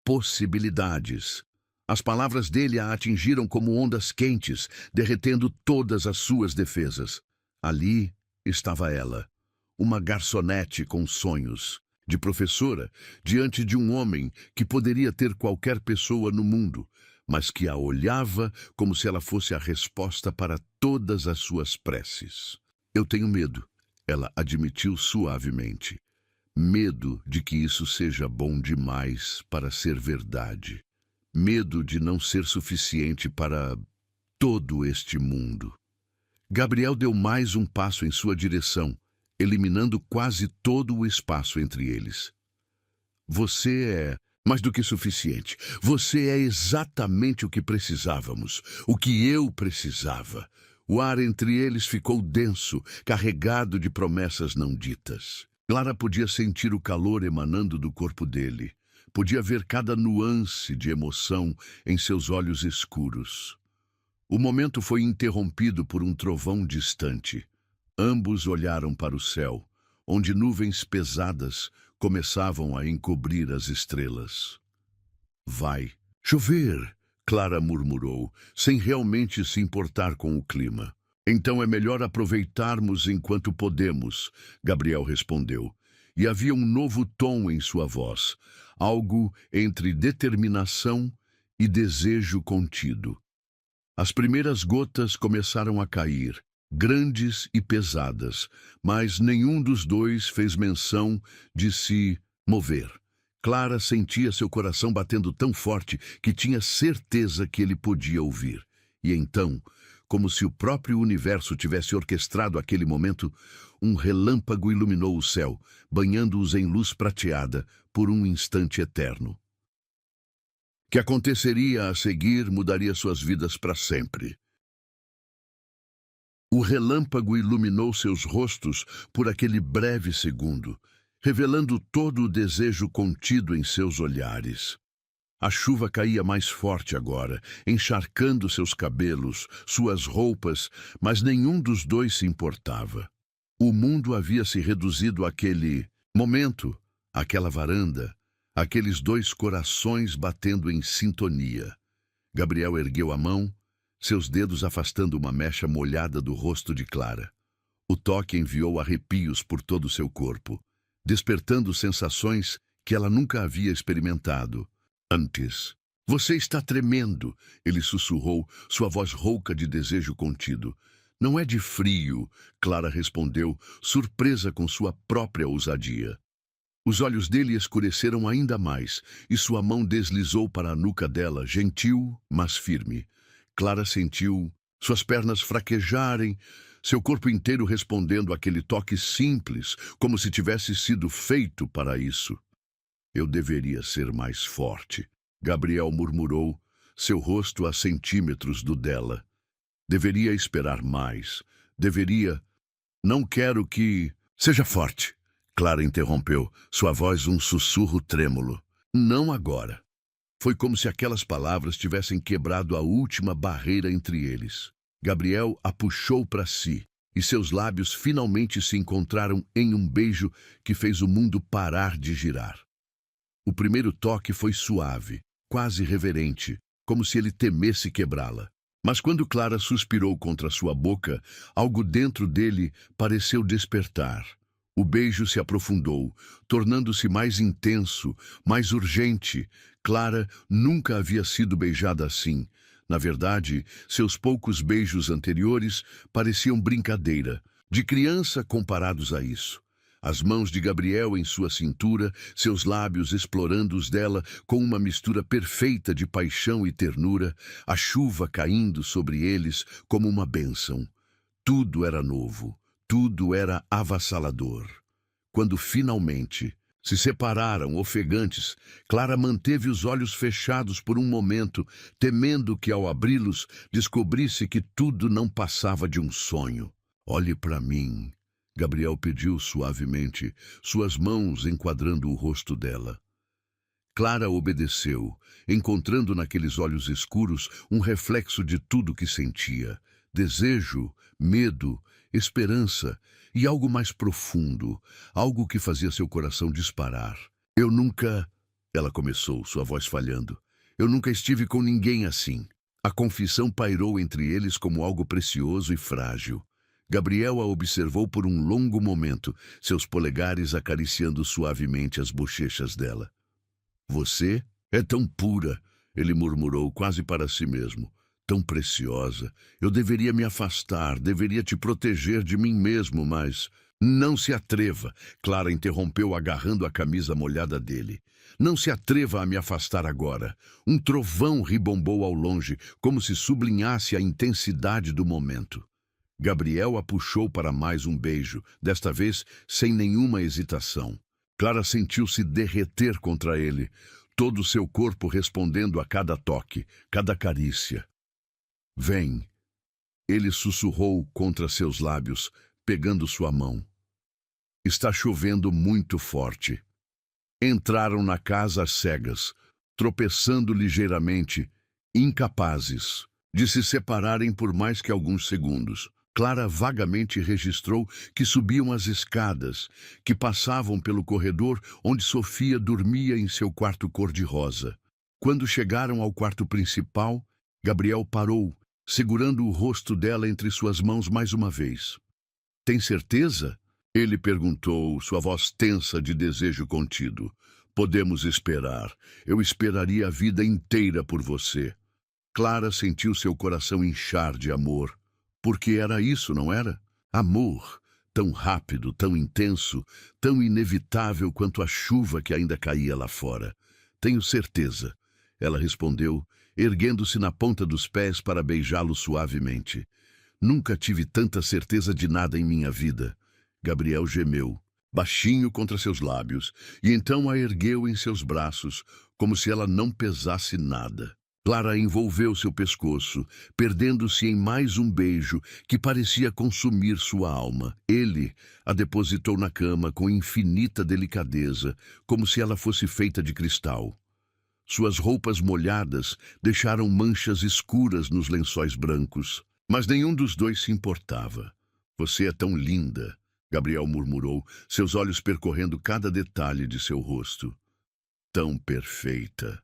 Possibilidades. As palavras dele a atingiram como ondas quentes, derretendo todas as suas defesas. Ali estava ela, uma garçonete com sonhos, de professora, diante de um homem que poderia ter qualquer pessoa no mundo, mas que a olhava como se ela fosse a resposta para todas as suas preces. Eu tenho medo, ela admitiu suavemente. Medo de que isso seja bom demais para ser verdade. Medo de não ser suficiente para todo este mundo. Gabriel deu mais um passo em sua direção, eliminando quase todo o espaço entre eles. Você é mais do que suficiente. Você é exatamente o que precisávamos, o que eu precisava. O ar entre eles ficou denso, carregado de promessas não ditas. Clara podia sentir o calor emanando do corpo dele. Podia ver cada nuance de emoção em seus olhos escuros. O momento foi interrompido por um trovão distante. Ambos olharam para o céu, onde nuvens pesadas começavam a encobrir as estrelas. Vai chover, Clara murmurou, sem realmente se importar com o clima. Então é melhor aproveitarmos enquanto podemos, Gabriel respondeu. E havia um novo tom em sua voz, algo entre determinação e desejo contido. As primeiras gotas começaram a cair, grandes e pesadas, mas nenhum dos dois fez menção de se mover. Clara sentia seu coração batendo tão forte que tinha certeza que ele podia ouvir. E então, como se o próprio universo tivesse orquestrado aquele momento, um relâmpago iluminou o céu, banhando-os em luz prateada por um instante eterno. O que aconteceria a seguir mudaria suas vidas para sempre. O relâmpago iluminou seus rostos por aquele breve segundo, revelando todo o desejo contido em seus olhares. A chuva caía mais forte agora, encharcando seus cabelos, suas roupas, mas nenhum dos dois se importava. O mundo havia se reduzido àquele momento, àquela varanda, aqueles dois corações batendo em sintonia. Gabriel ergueu a mão, seus dedos afastando uma mecha molhada do rosto de Clara. O toque enviou arrepios por todo o seu corpo, despertando sensações que ela nunca havia experimentado antes. Você está tremendo, ele sussurrou, sua voz rouca de desejo contido. Não é de frio, Clara respondeu, surpresa com sua própria ousadia. Os olhos dele escureceram ainda mais, e sua mão deslizou para a nuca dela, gentil, mas firme. Clara sentiu suas pernas fraquejarem, seu corpo inteiro respondendo àquele toque simples, como se tivesse sido feito para isso. Eu deveria ser mais forte, Gabriel murmurou, seu rosto a centímetros do dela. Deveria esperar mais. Deveria... Não quero que... Seja forte, Clara interrompeu, sua voz um sussurro trêmulo. Não agora. Foi como se aquelas palavras tivessem quebrado a última barreira entre eles. Gabriel a puxou para si, e seus lábios finalmente se encontraram em um beijo que fez o mundo parar de girar. O primeiro toque foi suave, quase reverente, como se ele temesse quebrá-la. Mas quando Clara suspirou contra sua boca, algo dentro dele pareceu despertar. O beijo se aprofundou, tornando-se mais intenso, mais urgente. Clara nunca havia sido beijada assim. Na verdade, seus poucos beijos anteriores pareciam brincadeira, de criança comparados a isso. As mãos de Gabriel em sua cintura, seus lábios explorando os dela com uma mistura perfeita de paixão e ternura, a chuva caindo sobre eles como uma bênção. Tudo era novo, tudo era avassalador. Quando finalmente se separaram, ofegantes, Clara manteve os olhos fechados por um momento, temendo que ao abri-los descobrisse que tudo não passava de um sonho. Olhe para mim, Gabriel pediu suavemente, suas mãos enquadrando o rosto dela. Clara obedeceu, encontrando naqueles olhos escuros um reflexo de tudo que sentia. Desejo, medo, esperança e algo mais profundo, algo que fazia seu coração disparar. Eu nunca... Ela começou, sua voz falhando. Eu nunca estive com ninguém assim. A confissão pairou entre eles como algo precioso e frágil. Gabriel a observou por um longo momento, seus polegares acariciando suavemente as bochechas dela. Você é tão pura, ele murmurou quase para si mesmo. Tão preciosa. Eu deveria me afastar, deveria te proteger de mim mesmo, mas... Não se atreva, Clara interrompeu agarrando a camisa molhada dele. Não se atreva a me afastar agora. Um trovão ribombou ao longe, como se sublinhasse a intensidade do momento. Gabriel a puxou para mais um beijo, desta vez sem nenhuma hesitação. Clara sentiu-se derreter contra ele, todo o seu corpo respondendo a cada toque, cada carícia. Vem, ele sussurrou contra seus lábios, pegando sua mão. Está chovendo muito forte. Entraram na casa às cegas, tropeçando ligeiramente, incapazes de se separarem por mais que alguns segundos. Clara vagamente registrou que subiam as escadas, que passavam pelo corredor onde Sofia dormia em seu quarto cor-de-rosa. Quando chegaram ao quarto principal, Gabriel parou, segurando o rosto dela entre suas mãos mais uma vez. Tem certeza? Ele perguntou, sua voz tensa de desejo contido. Podemos esperar. Eu esperaria a vida inteira por você. Clara sentiu seu coração inchar de amor. Porque era isso, não era? Amor, tão rápido, tão intenso, tão inevitável quanto a chuva que ainda caía lá fora. Tenho certeza, ela respondeu, erguendo-se na ponta dos pés para beijá-lo suavemente. Nunca tive tanta certeza de nada em minha vida. Gabriel gemeu, baixinho contra seus lábios, e então a ergueu em seus braços, como se ela não pesasse nada. Clara envolveu seu pescoço, perdendo-se em mais um beijo que parecia consumir sua alma. Ele a depositou na cama com infinita delicadeza, como se ela fosse feita de cristal. Suas roupas molhadas deixaram manchas escuras nos lençóis brancos, mas nenhum dos dois se importava. Você é tão linda, Gabriel murmurou, seus olhos percorrendo cada detalhe de seu rosto. Tão perfeita,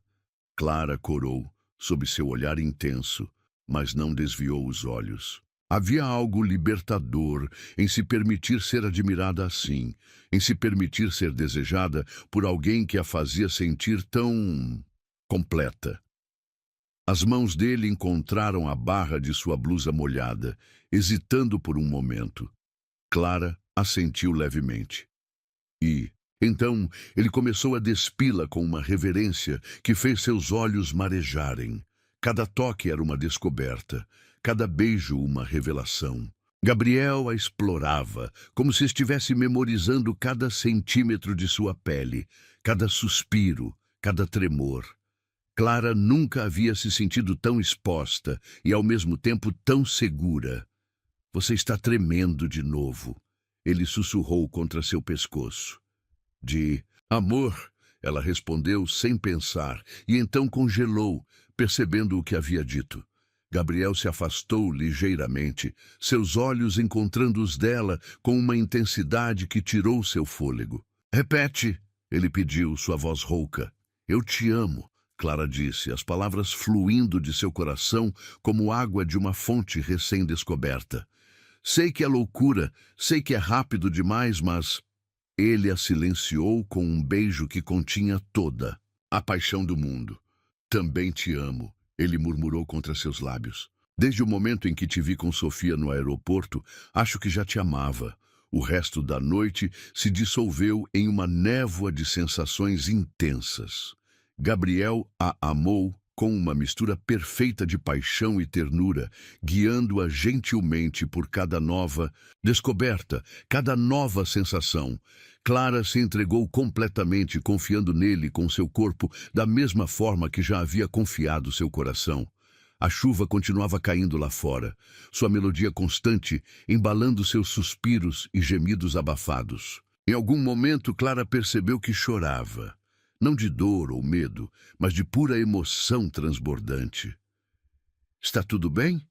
Clara corou, sob seu olhar intenso. mas não desviou os olhos. Havia algo libertador em se permitir ser admirada assim, em se permitir ser desejada por alguém que a fazia sentir tão completa. As mãos dele encontraram a barra de sua blusa molhada, hesitando por um momento. Clara assentiu levemente. E, então, ele começou a despi-la com uma reverência que fez seus olhos marejarem. Cada toque era uma descoberta, cada beijo uma revelação. Gabriel a explorava, como se estivesse memorizando cada centímetro de sua pele, cada suspiro, cada tremor. Clara nunca havia se sentido tão exposta e, ao mesmo tempo, tão segura. Você está tremendo de novo, ele sussurrou contra seu pescoço. De amor, ela respondeu sem pensar, e então congelou, percebendo o que havia dito. Gabriel se afastou ligeiramente, seus olhos encontrando os dela com uma intensidade que tirou seu fôlego. Repete, ele pediu, sua voz rouca. Eu te amo, Clara disse, as palavras fluindo de seu coração como água de uma fonte recém-descoberta. Sei que é loucura, sei que é rápido demais, mas... Ele a silenciou com um beijo que continha toda a paixão do mundo. Também te amo, ele murmurou contra seus lábios. Desde o momento em que te vi com Sofia no aeroporto, acho que já te amava. O resto da noite se dissolveu em uma névoa de sensações intensas. Gabriel a amou com uma mistura perfeita de paixão e ternura, guiando-a gentilmente por cada nova descoberta, cada nova sensação. Clara se entregou completamente, confiando nele com seu corpo, da mesma forma que já havia confiado seu coração. A chuva continuava caindo lá fora, sua melodia constante, embalando seus suspiros e gemidos abafados. Em algum momento, Clara percebeu que chorava. Não de dor ou medo, mas de pura emoção transbordante. Está tudo bem?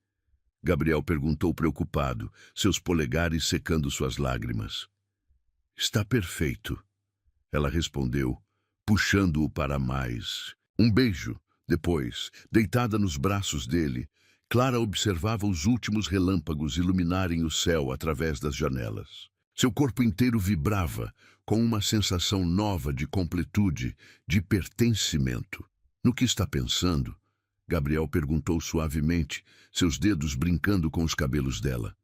Gabriel perguntou preocupado, seus polegares secando suas lágrimas. Está perfeito, ela respondeu, puxando-o para mais. Um beijo. Depois, deitada nos braços dele, Clara observava os últimos relâmpagos iluminarem o céu através das janelas. Seu corpo inteiro vibrava, com uma sensação nova de completude, de pertencimento. No que está pensando? Gabriel perguntou suavemente, seus dedos brincando com os cabelos dela.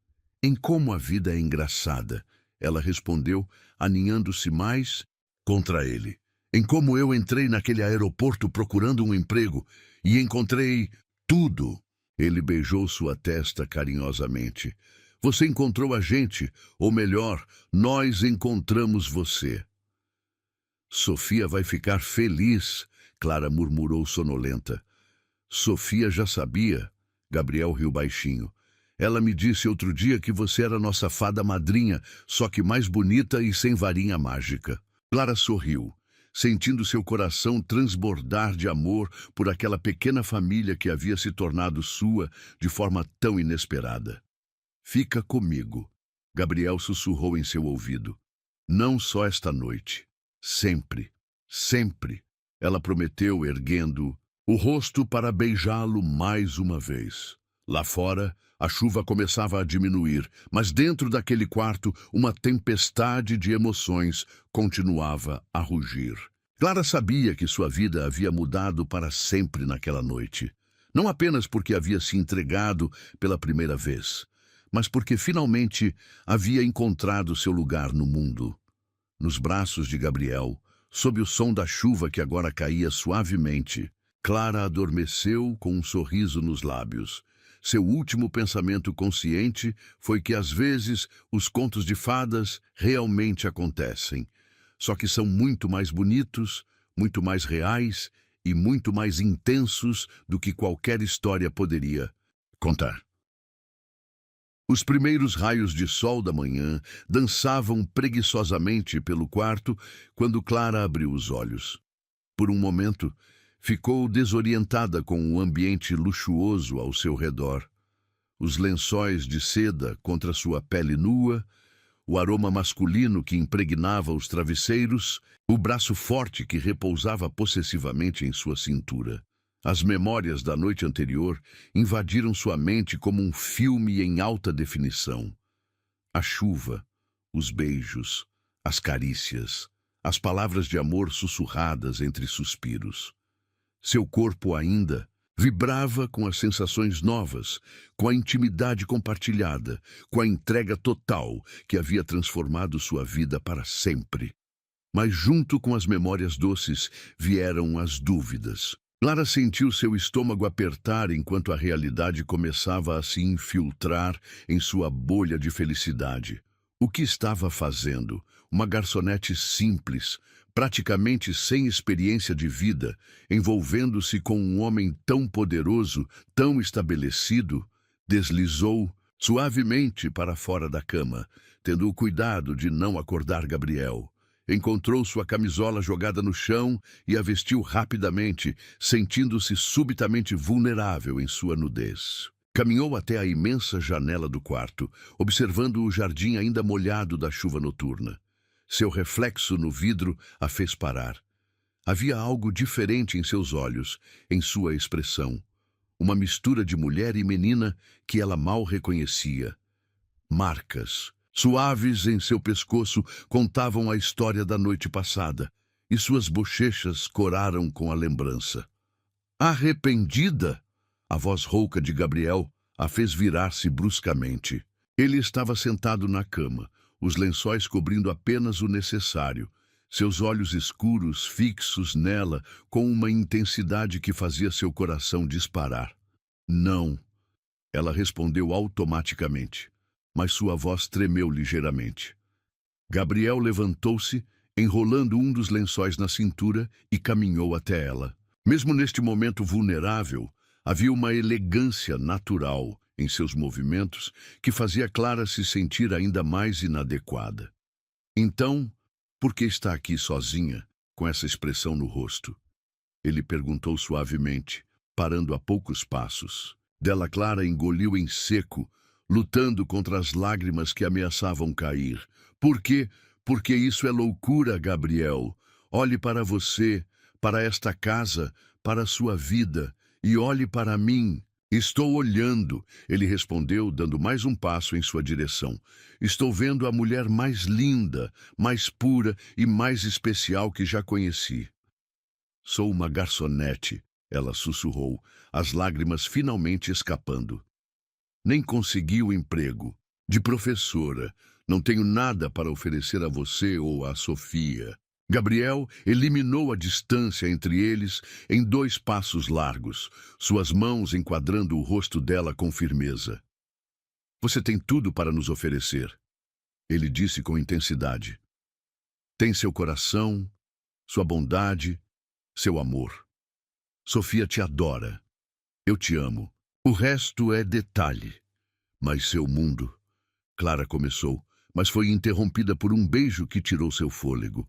Em como a vida é engraçada, ela respondeu, aninhando-se mais contra ele. Em como eu entrei naquele aeroporto procurando um emprego e encontrei tudo. Ele beijou sua testa carinhosamente. Você encontrou a gente, ou melhor, nós encontramos você. Sofia vai ficar feliz, Clara murmurou sonolenta. Sofia já sabia, Gabriel riu baixinho. Ela me disse outro dia que você era nossa fada madrinha, só que mais bonita e sem varinha mágica. Clara sorriu, sentindo seu coração transbordar de amor por aquela pequena família que havia se tornado sua de forma tão inesperada. Fica comigo, Gabriel sussurrou em seu ouvido. Não só esta noite. Sempre, sempre, ela prometeu, erguendo o rosto para beijá-lo mais uma vez. Lá fora, a chuva começava a diminuir, mas dentro daquele quarto, uma tempestade de emoções continuava a rugir. Clara sabia que sua vida havia mudado para sempre naquela noite. Não apenas porque havia se entregado pela primeira vez, mas porque finalmente havia encontrado seu lugar no mundo. Nos braços de Gabriel, sob o som da chuva que agora caía suavemente, Clara adormeceu com um sorriso nos lábios. Seu último pensamento consciente foi que às vezes os contos de fadas realmente acontecem, só que são muito mais bonitos, muito mais reais e muito mais intensos do que qualquer história poderia contar. Os primeiros raios de sol da manhã dançavam preguiçosamente pelo quarto quando Clara abriu os olhos. Por um momento, ficou desorientada com o ambiente luxuoso ao seu redor. Os lençóis de seda contra sua pele nua, o aroma masculino que impregnava os travesseiros, o braço forte que repousava possessivamente em sua cintura. As memórias da noite anterior invadiram sua mente como um filme em alta definição. A chuva, os beijos, as carícias, as palavras de amor sussurradas entre suspiros. Seu corpo ainda vibrava com as sensações novas, com a intimidade compartilhada, com a entrega total que havia transformado sua vida para sempre. Mas junto com as memórias doces vieram as dúvidas. Clara sentiu seu estômago apertar enquanto a realidade começava a se infiltrar em sua bolha de felicidade. O que estava fazendo? Uma garçonete simples, praticamente sem experiência de vida, envolvendo-se com um homem tão poderoso, tão estabelecido, deslizou suavemente para fora da cama, tendo o cuidado de não acordar Gabriel. Encontrou sua camisola jogada no chão e a vestiu rapidamente, sentindo-se subitamente vulnerável em sua nudez. Caminhou até a imensa janela do quarto, observando o jardim ainda molhado da chuva noturna. Seu reflexo no vidro a fez parar. Havia algo diferente em seus olhos, em sua expressão. Uma mistura de mulher e menina que ela mal reconhecia. Marcas suaves em seu pescoço contavam a história da noite passada, e suas bochechas coraram com a lembrança. Arrependida, a voz rouca de Gabriel a fez virar-se bruscamente. Ele estava sentado na cama, os lençóis cobrindo apenas o necessário, seus olhos escuros fixos nela com uma intensidade que fazia seu coração disparar. Não, ela respondeu automaticamente, mas sua voz tremeu ligeiramente. Gabriel levantou-se, enrolando um dos lençóis na cintura e caminhou até ela. Mesmo neste momento vulnerável, havia uma elegância natural em seus movimentos que fazia Clara se sentir ainda mais inadequada. Então, por que está aqui sozinha, com essa expressão no rosto? Ele perguntou suavemente, parando a poucos passos. Dela Clara engoliu em seco, lutando contra as lágrimas que ameaçavam cair. Por quê? Porque isso é loucura, Gabriel. Olhe para você, para esta casa, para a sua vida, e olhe para mim. Estou olhando, ele respondeu, dando mais um passo em sua direção. Estou vendo a mulher mais linda, mais pura e mais especial que já conheci. Sou uma garçonete, ela sussurrou, as lágrimas finalmente escapando. Nem consegui o emprego. De professora. Não tenho nada para oferecer a você ou a Sofia. Gabriel eliminou a distância entre eles em 2 passos largos, suas mãos enquadrando o rosto dela com firmeza. Você tem tudo para nos oferecer, ele disse com intensidade. Tem seu coração, sua bondade, seu amor. Sofia te adora. Eu te amo. O resto é detalhe. Mas seu mundo... Clara começou, mas foi interrompida por um beijo que tirou seu fôlego.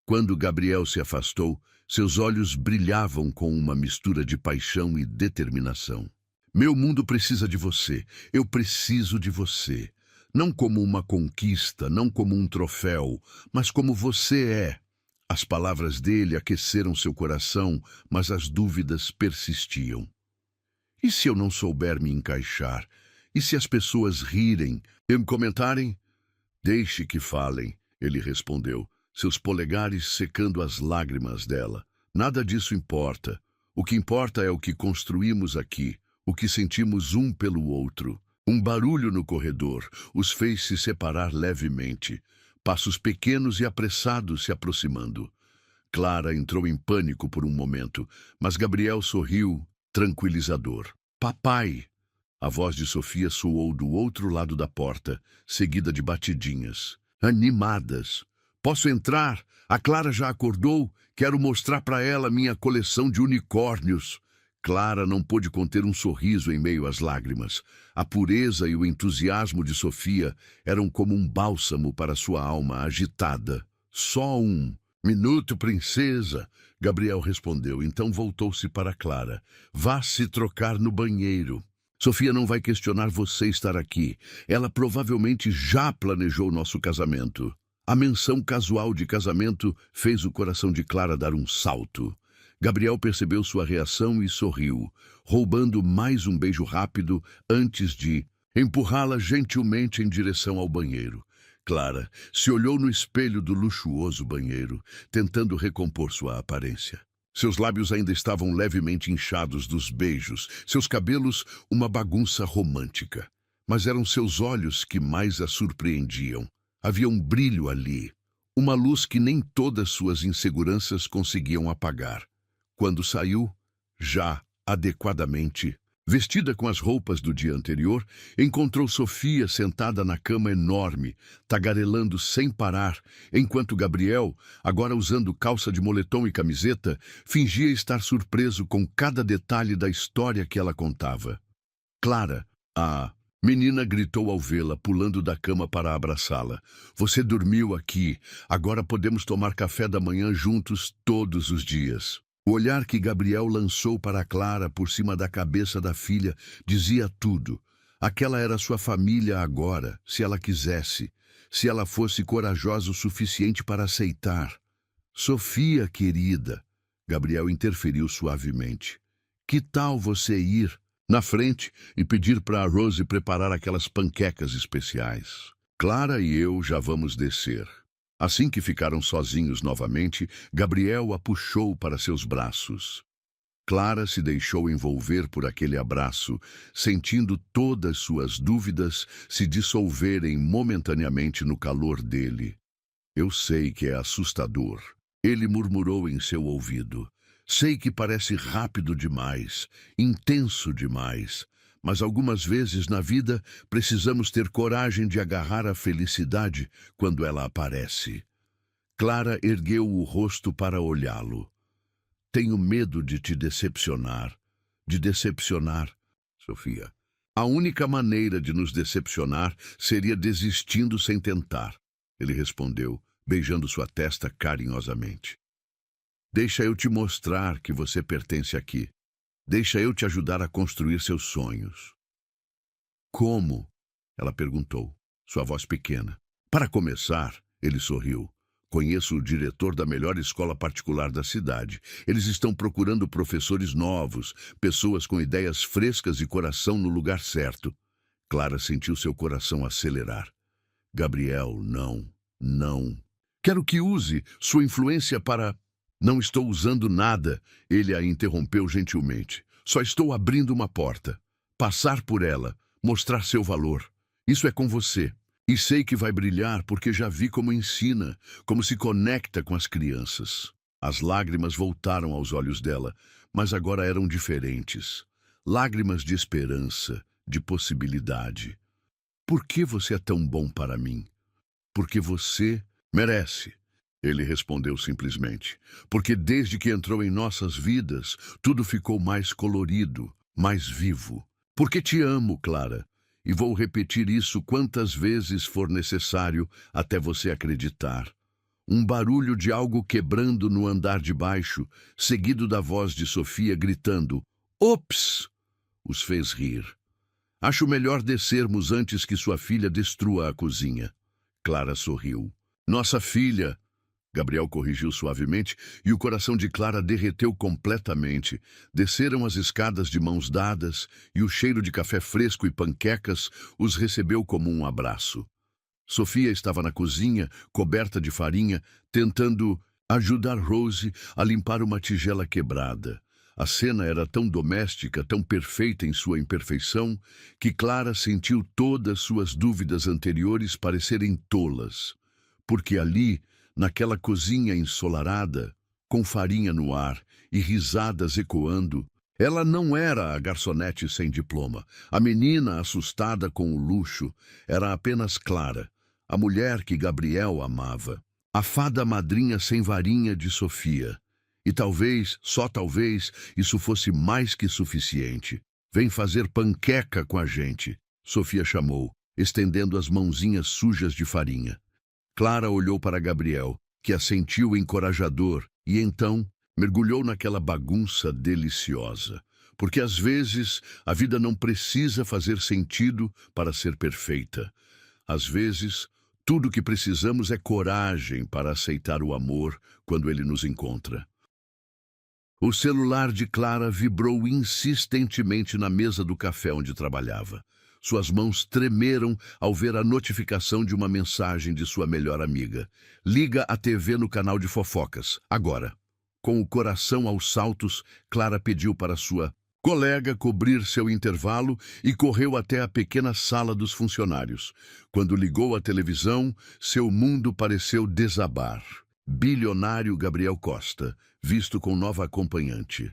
Quando Gabriel se afastou, seus olhos brilhavam com uma mistura de paixão e determinação. Meu mundo precisa de você. Eu preciso de você. Não como uma conquista, não como um troféu, mas como você é. As palavras dele aqueceram seu coração, mas as dúvidas persistiam. E se eu não souber me encaixar? E se as pessoas rirem e me comentarem? Deixe que falem, ele respondeu, seus polegares secando as lágrimas dela. Nada disso importa. O que importa é o que construímos aqui, o que sentimos um pelo outro. Um barulho no corredor os fez se separar levemente, passos pequenos e apressados se aproximando. Clara entrou em pânico por um momento, mas Gabriel sorriu, tranquilizador. Papai! A voz de Sofia soou do outro lado da porta, seguida de batidinhas. Animadas. Posso entrar? A Clara já acordou? Quero mostrar para ela minha coleção de unicórnios. Clara não pôde conter um sorriso em meio às lágrimas. A pureza e o entusiasmo de Sofia eram como um bálsamo para sua alma agitada. Só um. Minuto, princesa, Gabriel respondeu, então voltou-se para Clara. Vá se trocar no banheiro. Sofia não vai questionar você estar aqui. Ela provavelmente já planejou nosso casamento. A menção casual de casamento fez o coração de Clara dar um salto. Gabriel percebeu sua reação e sorriu, roubando mais um beijo rápido antes de empurrá-la gentilmente em direção ao banheiro. Clara se olhou no espelho do luxuoso banheiro, tentando recompor sua aparência. Seus lábios ainda estavam levemente inchados dos beijos, seus cabelos uma bagunça romântica. Mas eram seus olhos que mais a surpreendiam. Havia um brilho ali, uma luz que nem todas suas inseguranças conseguiam apagar. Quando saiu, já adequadamente vestida com as roupas do dia anterior, encontrou Sofia sentada na cama enorme, tagarelando sem parar, enquanto Gabriel, agora usando calça de moletom e camiseta, fingia estar surpreso com cada detalhe da história que ela contava. Clara, a menina gritou ao vê-la, pulando da cama para abraçá-la. Você dormiu aqui, agora podemos tomar café da manhã juntos todos os dias. O olhar que Gabriel lançou para Clara por cima da cabeça da filha dizia tudo. Aquela era sua família agora, se ela quisesse, se ela fosse corajosa o suficiente para aceitar. Sofia, querida, Gabriel interferiu suavemente. Que tal você ir na frente e pedir para a Rose preparar aquelas panquecas especiais? Clara e eu já vamos descer. Assim que ficaram sozinhos novamente, Gabriel a puxou para seus braços. Clara se deixou envolver por aquele abraço, sentindo todas suas dúvidas se dissolverem momentaneamente no calor dele. Eu sei que é assustador, ele murmurou em seu ouvido. Sei que parece rápido demais, intenso demais. Mas algumas vezes na vida precisamos ter coragem de agarrar a felicidade quando ela aparece. Clara ergueu o rosto para olhá-lo. Tenho medo de te decepcionar. De decepcionar, Sofia. A única maneira de nos decepcionar seria desistindo sem tentar. Ele respondeu, beijando sua testa carinhosamente. Deixa eu te mostrar que você pertence aqui. Deixa eu te ajudar a construir seus sonhos. Como? Ela perguntou, sua voz pequena. Para começar, ele sorriu. Conheço o diretor da melhor escola particular da cidade. Eles estão procurando professores novos, pessoas com ideias frescas e coração no lugar certo. Clara sentiu seu coração acelerar. Gabriel, não, não. Quero que use sua influência para... Não estou usando nada, ele a interrompeu gentilmente. Só estou abrindo uma porta. Passar por ela, mostrar seu valor. Isso é com você. E sei que vai brilhar porque já vi como ensina, como se conecta com as crianças. As lágrimas voltaram aos olhos dela, mas agora eram diferentes. Lágrimas de esperança, de possibilidade. Por que você é tão bom para mim? Porque você merece. Ele respondeu simplesmente, porque desde que entrou em nossas vidas, tudo ficou mais colorido, mais vivo. Porque te amo, Clara, e vou repetir isso quantas vezes for necessário até você acreditar. Um barulho de algo quebrando no andar de baixo, seguido da voz de Sofia gritando, "Ops!", os fez rir. Acho melhor descermos antes que sua filha destrua a cozinha. Clara sorriu. Nossa filha... Gabriel corrigiu suavemente e o coração de Clara derreteu completamente. Desceram as escadas de mãos dadas e o cheiro de café fresco e panquecas os recebeu como um abraço. Sofia estava na cozinha, coberta de farinha, tentando ajudar Rose a limpar uma tigela quebrada. A cena era tão doméstica, tão perfeita em sua imperfeição, que Clara sentiu todas suas dúvidas anteriores parecerem tolas. Porque ali... Naquela cozinha ensolarada, com farinha no ar e risadas ecoando, ela não era a garçonete sem diploma. A menina assustada com o luxo era apenas Clara, a mulher que Gabriel amava. A fada madrinha sem varinha de Sofia. E talvez, só talvez, isso fosse mais que suficiente. Vem fazer panqueca com a gente, Sofia chamou, estendendo as mãozinhas sujas de farinha. Clara olhou para Gabriel, que a sentiu encorajador, e então mergulhou naquela bagunça deliciosa. Porque às vezes a vida não precisa fazer sentido para ser perfeita. Às vezes, tudo o que precisamos é coragem para aceitar o amor quando ele nos encontra. O celular de Clara vibrou insistentemente na mesa do café onde trabalhava. Suas mãos tremeram ao ver a notificação de uma mensagem de sua melhor amiga. Liga a TV no canal de fofocas, agora. Com o coração aos saltos, Clara pediu para sua colega cobrir seu intervalo e correu até a pequena sala dos funcionários. Quando ligou a televisão, seu mundo pareceu desabar. Bilionário Gabriel Costa, visto com nova acompanhante.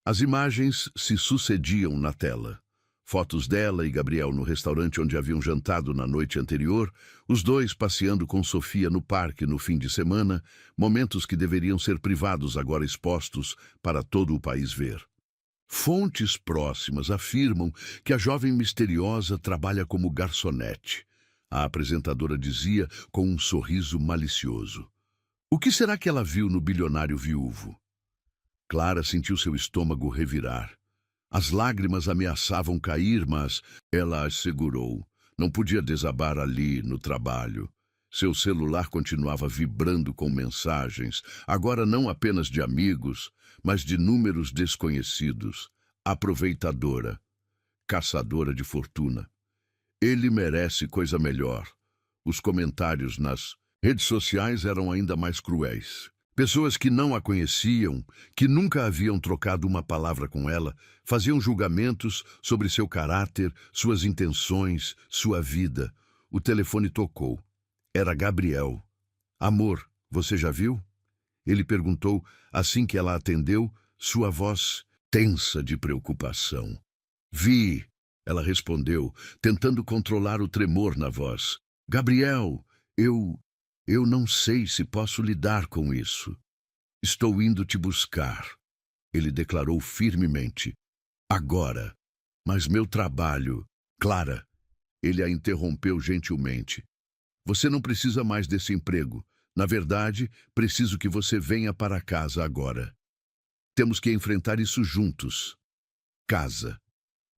As imagens se sucediam na tela. Fotos dela e Gabriel no restaurante onde haviam jantado na noite anterior, os dois passeando com Sofia no parque no fim de semana, momentos que deveriam ser privados agora expostos para todo o país ver. Fontes próximas afirmam que a jovem misteriosa trabalha como garçonete. A apresentadora dizia com um sorriso malicioso. O que será que ela viu no bilionário viúvo? Clara sentiu seu estômago revirar. As lágrimas ameaçavam cair, mas ela as segurou. Não podia desabar ali, no trabalho. Seu celular continuava vibrando com mensagens, agora não apenas de amigos, mas de números desconhecidos. Aproveitadora, caçadora de fortuna. Ele merece coisa melhor. Os comentários nas redes sociais eram ainda mais cruéis. Pessoas que não a conheciam, que nunca haviam trocado uma palavra com ela, faziam julgamentos sobre seu caráter, suas intenções, sua vida. O telefone tocou. Era Gabriel. Amor, você já viu? Ele perguntou assim que ela atendeu, sua voz tensa de preocupação. Vi, ela respondeu, tentando controlar o tremor na voz. Gabriel, eu não sei se posso lidar com isso. Estou indo te buscar, ele declarou firmemente. Agora. Mas meu trabalho... Clara, ele a interrompeu gentilmente. Você não precisa mais desse emprego. Na verdade, preciso que você venha para casa agora. Temos que enfrentar isso juntos. Casa.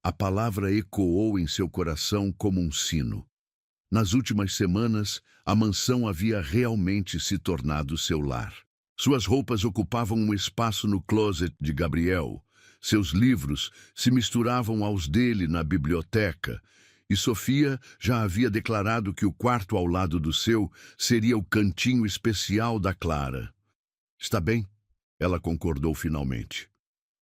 A palavra ecoou em seu coração como um sino. Nas últimas semanas, a mansão havia realmente se tornado seu lar. Suas roupas ocupavam um espaço no closet de Gabriel. Seus livros se misturavam aos dele na biblioteca. E Sofia já havia declarado que o quarto ao lado do seu seria o cantinho especial da Clara. Está bem? Ela concordou finalmente.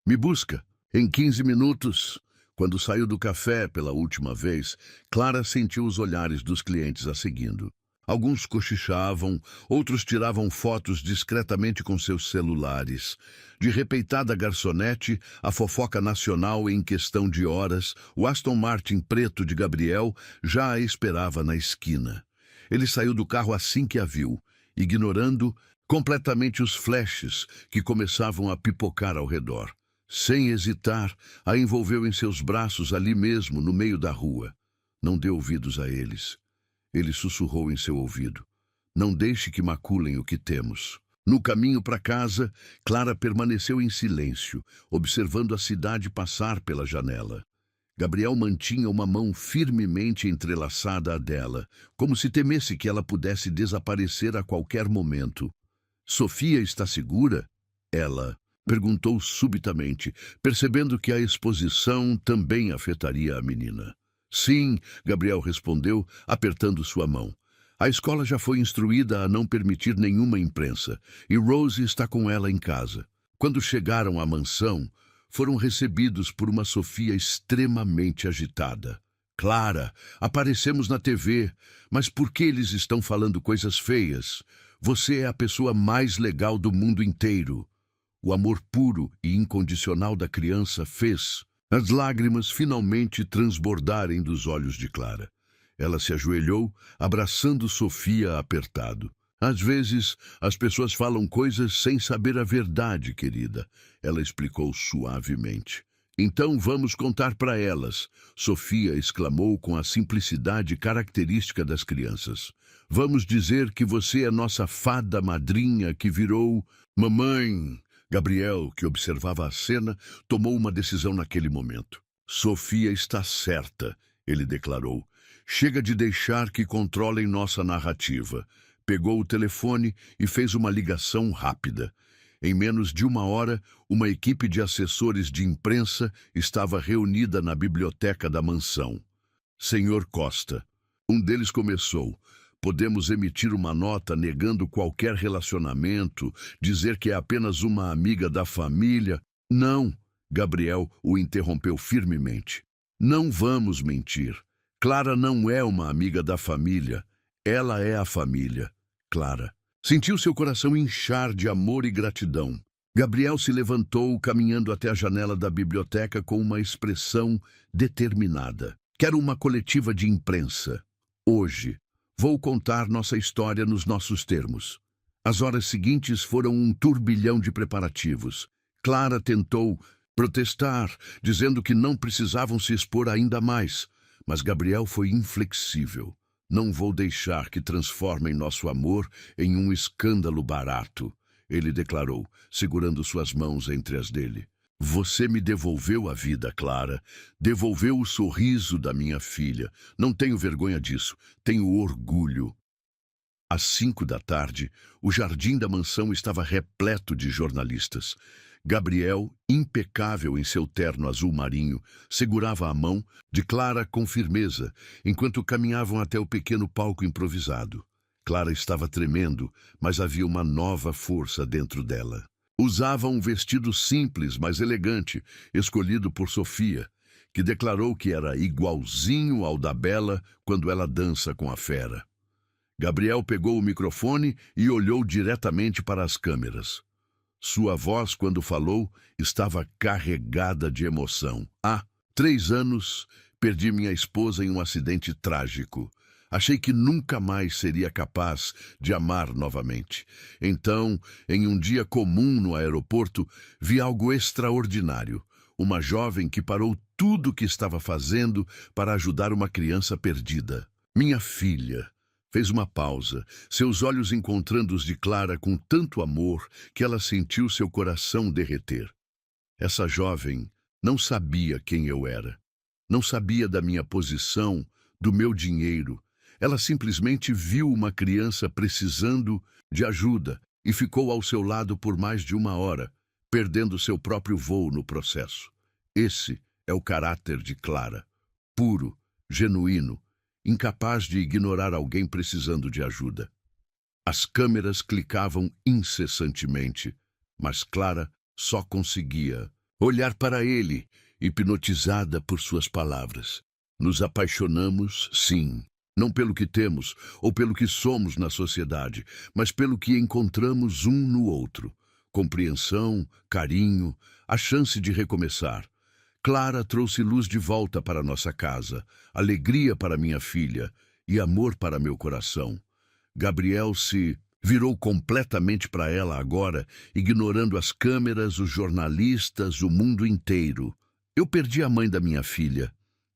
Me busca. Em 15 minutos... Quando saiu do café pela última vez, Clara sentiu os olhares dos clientes a seguindo. Alguns cochichavam, outros tiravam fotos discretamente com seus celulares. De repeitada garçonete, a fofoca nacional em questão de horas, o Aston Martin preto de Gabriel já a esperava na esquina. Ele saiu do carro assim que a viu, ignorando completamente os flashes que começavam a pipocar ao redor. Sem hesitar, a envolveu em seus braços ali mesmo, no meio da rua. Não dê ouvidos a eles. Ele sussurrou em seu ouvido. Não deixe que maculem o que temos. No caminho para casa, Clara permaneceu em silêncio, observando a cidade passar pela janela. Gabriel mantinha uma mão firmemente entrelaçada à dela, como se temesse que ela pudesse desaparecer a qualquer momento. Sofia está segura? Ela perguntou subitamente, percebendo que a exposição também afetaria a menina. Sim, Gabriel respondeu, apertando sua mão. A escola já foi instruída a não permitir nenhuma imprensa, e Rose está com ela em casa. Quando chegaram à mansão, foram recebidos por uma Sofia extremamente agitada. Clara, aparecemos na TV, mas por que eles estão falando coisas feias? Você é a pessoa mais legal do mundo inteiro. O amor puro e incondicional da criança fez as lágrimas finalmente transbordarem dos olhos de Clara. Ela se ajoelhou, abraçando Sofia apertado. Às vezes, as pessoas falam coisas sem saber a verdade, querida, ela explicou suavemente. Então vamos contar para elas, Sofia exclamou com a simplicidade característica das crianças. Vamos dizer que você é nossa fada madrinha que virou mamãe. Gabriel, que observava a cena, tomou uma decisão naquele momento. Sofia está certa, ele declarou. Chega de deixar que controlem nossa narrativa. Pegou o telefone e fez uma ligação rápida. Em menos de uma hora, uma equipe de assessores de imprensa estava reunida na biblioteca da mansão. Senhor Costa, um deles começou. Podemos emitir uma nota negando qualquer relacionamento, dizer que é apenas uma amiga da família. Não, Gabriel o interrompeu firmemente. Não vamos mentir. Clara não é uma amiga da família. Ela é a família. Clara. Sentiu seu coração inchar de amor e gratidão. Gabriel se levantou, caminhando até a janela da biblioteca com uma expressão determinada. Quero uma coletiva de imprensa. Hoje, vou contar nossa história nos nossos termos. As horas seguintes foram um turbilhão de preparativos. Clara tentou protestar, dizendo que não precisavam se expor ainda mais, mas Gabriel foi inflexível. Não vou deixar que transformem nosso amor em um escândalo barato, ele declarou, segurando suas mãos entre as dele. Você me devolveu a vida, Clara. Devolveu o sorriso da minha filha. Não tenho vergonha disso. Tenho orgulho. Às 5 da tarde, o jardim da mansão estava repleto de jornalistas. Gabriel, impecável em seu terno azul marinho, segurava a mão de Clara com firmeza, enquanto caminhavam até o pequeno palco improvisado. Clara estava tremendo, mas havia uma nova força dentro dela. Usava um vestido simples, mas elegante, escolhido por Sofia, que declarou que era igualzinho ao da Bela quando ela dança com a fera. Gabriel pegou o microfone e olhou diretamente para as câmeras. Sua voz, quando falou, estava carregada de emoção. Há 3 anos, perdi minha esposa em um acidente trágico. Achei que nunca mais seria capaz de amar novamente. Então, em um dia comum no aeroporto, vi algo extraordinário. Uma jovem que parou tudo o que estava fazendo para ajudar uma criança perdida. Minha filha. Fez uma pausa, seus olhos encontrando os de Clara com tanto amor que ela sentiu seu coração derreter. Essa jovem não sabia quem eu era. Não sabia da minha posição, do meu dinheiro. Ela simplesmente viu uma criança precisando de ajuda e ficou ao seu lado por mais de 1 hora, perdendo seu próprio voo no processo. Esse é o caráter de Clara. Puro, genuíno, incapaz de ignorar alguém precisando de ajuda. As câmeras clicavam incessantemente, mas Clara só conseguia olhar para ele, hipnotizada por suas palavras. Nos apaixonamos, sim, não pelo que temos ou pelo que somos na sociedade, mas pelo que encontramos um no outro. Compreensão, carinho, a chance de recomeçar. Clara trouxe luz de volta para nossa casa, alegria para minha filha e amor para meu coração. Gabriel se virou completamente para ela agora, ignorando as câmeras, os jornalistas, o mundo inteiro. Eu perdi a mãe da minha filha,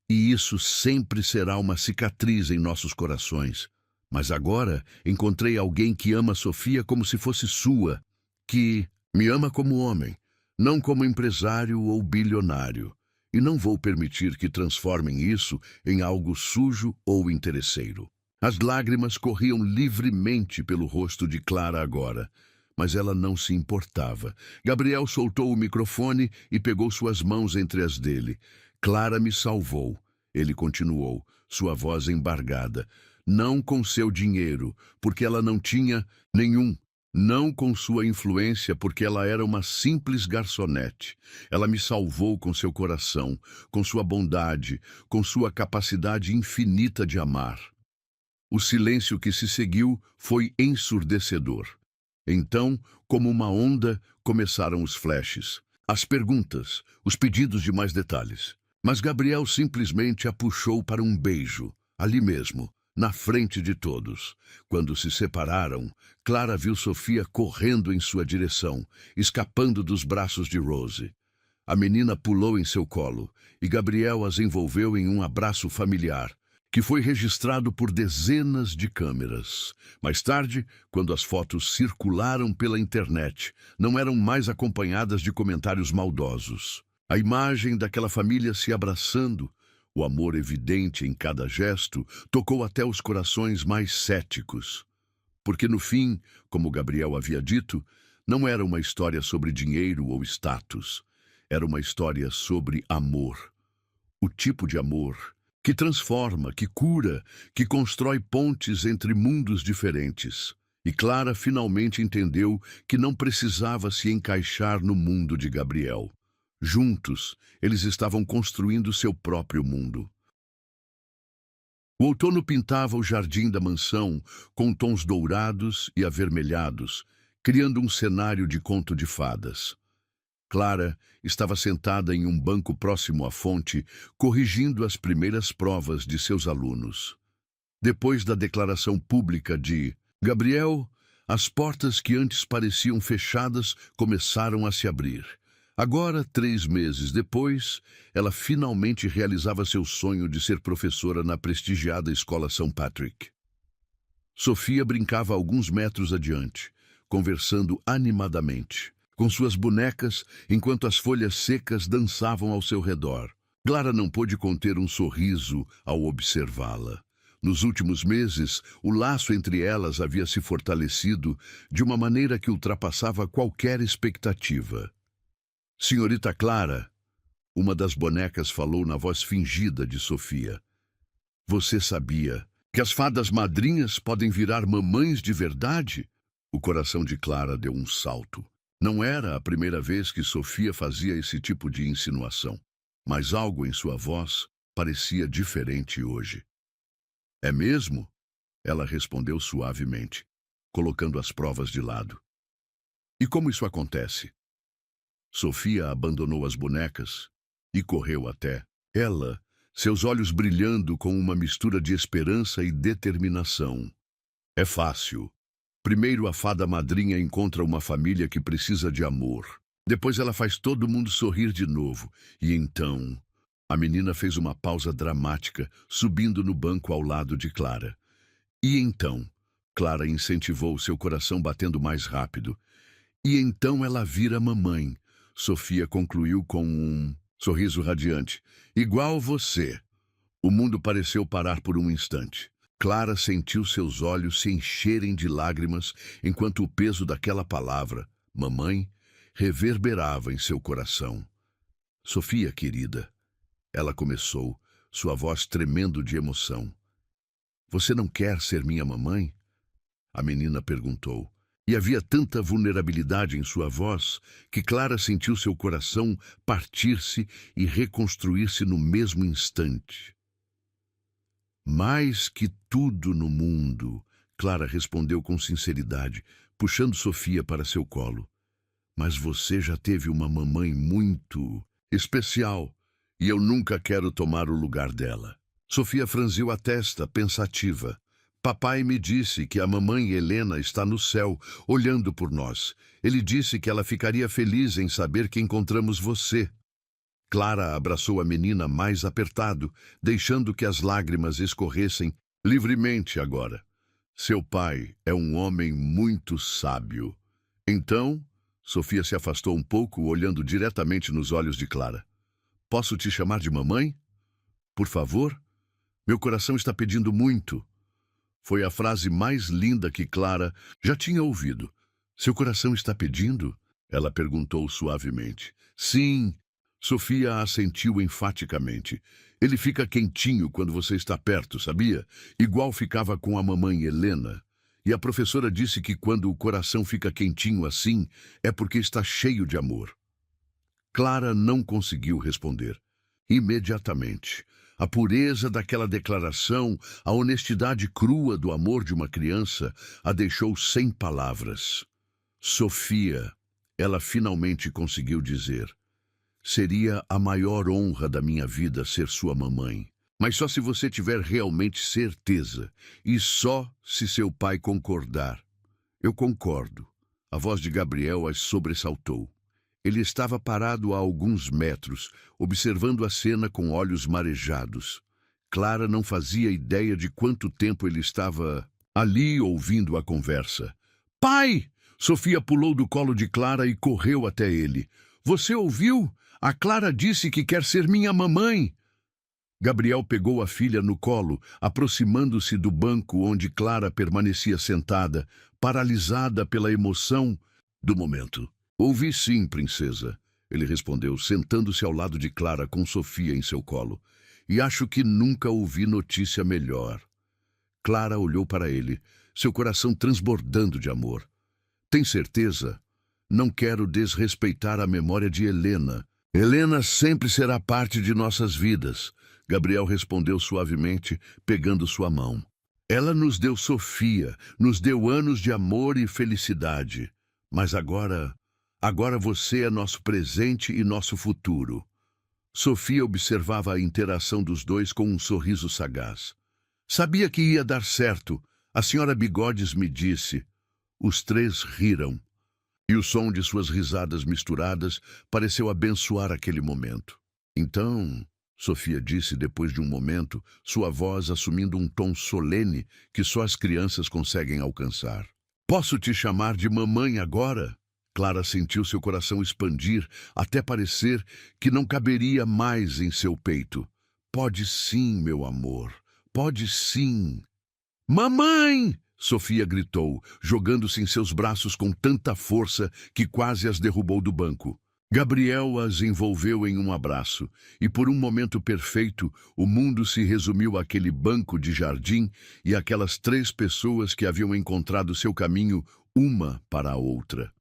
e isso sempre será uma cicatriz em nossos corações. Mas agora encontrei alguém que ama Sofia como se fosse sua, que me ama como homem, não como empresário ou bilionário. E não vou permitir que transformem isso em algo sujo ou interesseiro. As lágrimas corriam livremente pelo rosto de Clara agora, mas ela não se importava. Gabriel soltou o microfone e pegou suas mãos entre as dele. Clara me salvou, ele continuou, sua voz embargada. Não com seu dinheiro, porque ela não tinha nenhum. Não com sua influência, porque ela era uma simples garçonete. Ela me salvou com seu coração, com sua bondade, com sua capacidade infinita de amar. O silêncio que se seguiu foi ensurdecedor. Então, como uma onda, começaram os flashes, as perguntas, os pedidos de mais detalhes. Mas Gabriel simplesmente a puxou para um beijo, ali mesmo, na frente de todos. Quando se separaram, Clara viu Sofia correndo em sua direção, escapando dos braços de Rose. A menina pulou em seu colo, e Gabriel as envolveu em um abraço familiar, que foi registrado por dezenas de câmeras. Mais tarde, quando as fotos circularam pela internet, não eram mais acompanhadas de comentários maldosos. A imagem daquela família se abraçando, o amor evidente em cada gesto, tocou até os corações mais céticos. Porque no fim, como Gabriel havia dito, Não era uma história sobre dinheiro ou status. Era uma história sobre amor. O tipo de amor que transforma, que cura, que constrói pontes entre mundos diferentes. E Clara finalmente entendeu que não precisava se encaixar no mundo de Gabriel. Juntos, eles estavam construindo seu próprio mundo. O outono pintava o jardim da mansão com tons dourados e avermelhados, criando um cenário de conto de fadas. Clara estava sentada em um banco próximo à fonte, corrigindo as primeiras provas de seus alunos. Depois da declaração pública de Gabriel, as portas que antes pareciam fechadas começaram a se abrir. Agora, 3 meses depois, ela finalmente realizava seu sonho de ser professora na prestigiada Escola São Patrick. Sofia brincava a alguns metros adiante, conversando animadamente com suas bonecas, enquanto as folhas secas dançavam ao seu redor. Clara não pôde conter um sorriso ao observá-la. Nos últimos meses, o laço entre elas havia se fortalecido de uma maneira que ultrapassava qualquer expectativa. Senhorita Clara, uma das bonecas falou na voz fingida de Sofia. Você sabia que as fadas madrinhas podem virar mamães de verdade? O coração de Clara deu um salto. Não era a primeira vez que Sofia fazia esse tipo de insinuação, mas algo em sua voz parecia diferente hoje. É mesmo? Ela respondeu suavemente, colocando as provas de lado. E como isso acontece? Sofia abandonou as bonecas e correu até ela, seus olhos brilhando com uma mistura de esperança e determinação. É fácil. Primeiro, a fada madrinha encontra uma família que precisa de amor. Depois ela faz todo mundo sorrir de novo. E então, a menina fez uma pausa dramática, subindo no banco ao lado de Clara. E então, Clara incentivou seu coração batendo mais rápido. E então ela vira mamãe. Sofia concluiu com um sorriso radiante. Igual você. O mundo pareceu parar por um instante. Clara sentiu seus olhos se encherem de lágrimas enquanto o peso daquela palavra, mamãe, reverberava em seu coração. Sofia, querida, ela começou, sua voz tremendo de emoção. Você não quer ser minha mamãe? A menina perguntou. E havia tanta vulnerabilidade em sua voz que Clara sentiu seu coração partir-se e reconstruir-se no mesmo instante. Mais que tudo no mundo, Clara respondeu com sinceridade, puxando Sofia para seu colo. Mas você já teve uma mamãe muito especial, e eu nunca quero tomar o lugar dela. Sofia franziu a testa, pensativa. Papai me disse que a mamãe Helena está no céu, olhando por nós. Ele disse que ela ficaria feliz em saber que encontramos você. Clara abraçou a menina mais apertado, deixando que as lágrimas escorressem livremente agora. Seu pai é um homem muito sábio. Então, Sofia se afastou um pouco, olhando diretamente nos olhos de Clara. Posso te chamar de mamãe? Por favor? Meu coração está pedindo muito. Foi a frase mais linda que Clara já tinha ouvido. Seu coração está pedindo? Ela perguntou suavemente. Sim. Sofia assentiu enfaticamente. Ele fica quentinho quando você está perto, sabia? Igual ficava com a mamãe Helena. E a professora disse que quando o coração fica quentinho assim, é porque está cheio de amor. Clara não conseguiu responder. Imediatamente, a pureza daquela declaração, a honestidade crua do amor de uma criança, a deixou sem palavras. Sofia, ela finalmente conseguiu dizer. Seria a maior honra da minha vida ser sua mamãe. Mas só se você tiver realmente certeza. E só se seu pai concordar. Eu concordo. A voz de Gabriel as sobressaltou. Ele estava parado a alguns metros, observando a cena com olhos marejados. Clara não fazia ideia de quanto tempo ele estava ali ouvindo a conversa. Pai! Sofia pulou do colo de Clara e correu até ele. Você ouviu? A Clara disse que quer ser minha mamãe. Gabriel pegou a filha no colo, aproximando-se do banco onde Clara permanecia sentada, paralisada pela emoção do momento. Ouvi sim, princesa, ele respondeu, sentando-se ao lado de Clara com Sofia em seu colo. E acho que nunca ouvi notícia melhor. Clara olhou para ele, seu coração transbordando de amor. Tem certeza? Não quero desrespeitar a memória de Helena. Helena sempre será parte de nossas vidas, Gabriel respondeu suavemente, pegando sua mão. Ela nos deu Sofia, nos deu anos de amor e felicidade. Mas agora você é nosso presente e nosso futuro. Sofia observava a interação dos dois com um sorriso sagaz. Sabia que ia dar certo, a senhora Bigodes me disse. Os três riram, e o som de suas risadas misturadas pareceu abençoar aquele momento. Então, Sofia disse depois de um momento, sua voz assumindo um tom solene que só as crianças conseguem alcançar. Posso te chamar de mamãe agora? Clara sentiu seu coração expandir até parecer que não caberia mais em seu peito. Pode sim, meu amor, pode sim. Mamãe! Sofia gritou, jogando-se em seus braços com tanta força que quase as derrubou do banco. Gabriel as envolveu em um abraço, e por um momento perfeito, o mundo se resumiu àquele banco de jardim e àquelas três pessoas que haviam encontrado seu caminho uma para a outra.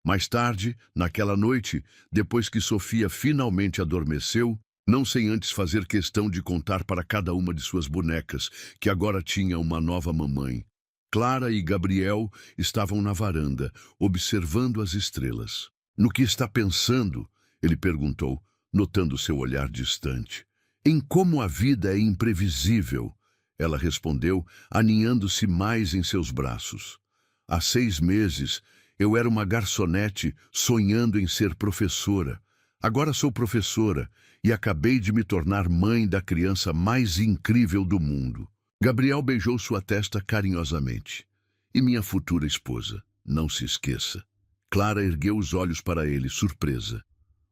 Mais tarde, naquela noite, depois que Sofia finalmente adormeceu, não sem antes fazer questão de contar para cada uma de suas bonecas que agora tinha uma nova mamãe, Clara e Gabriel estavam na varanda, observando as estrelas. No que está pensando? Ele perguntou, notando seu olhar distante. Em como a vida é imprevisível, ela respondeu, aninhando-se mais em seus braços. Há 6 meses, eu era uma garçonete sonhando em ser professora. Agora sou professora e acabei de me tornar mãe da criança mais incrível do mundo. Gabriel beijou sua testa carinhosamente. E minha futura esposa, não se esqueça. Clara ergueu os olhos para ele, surpresa.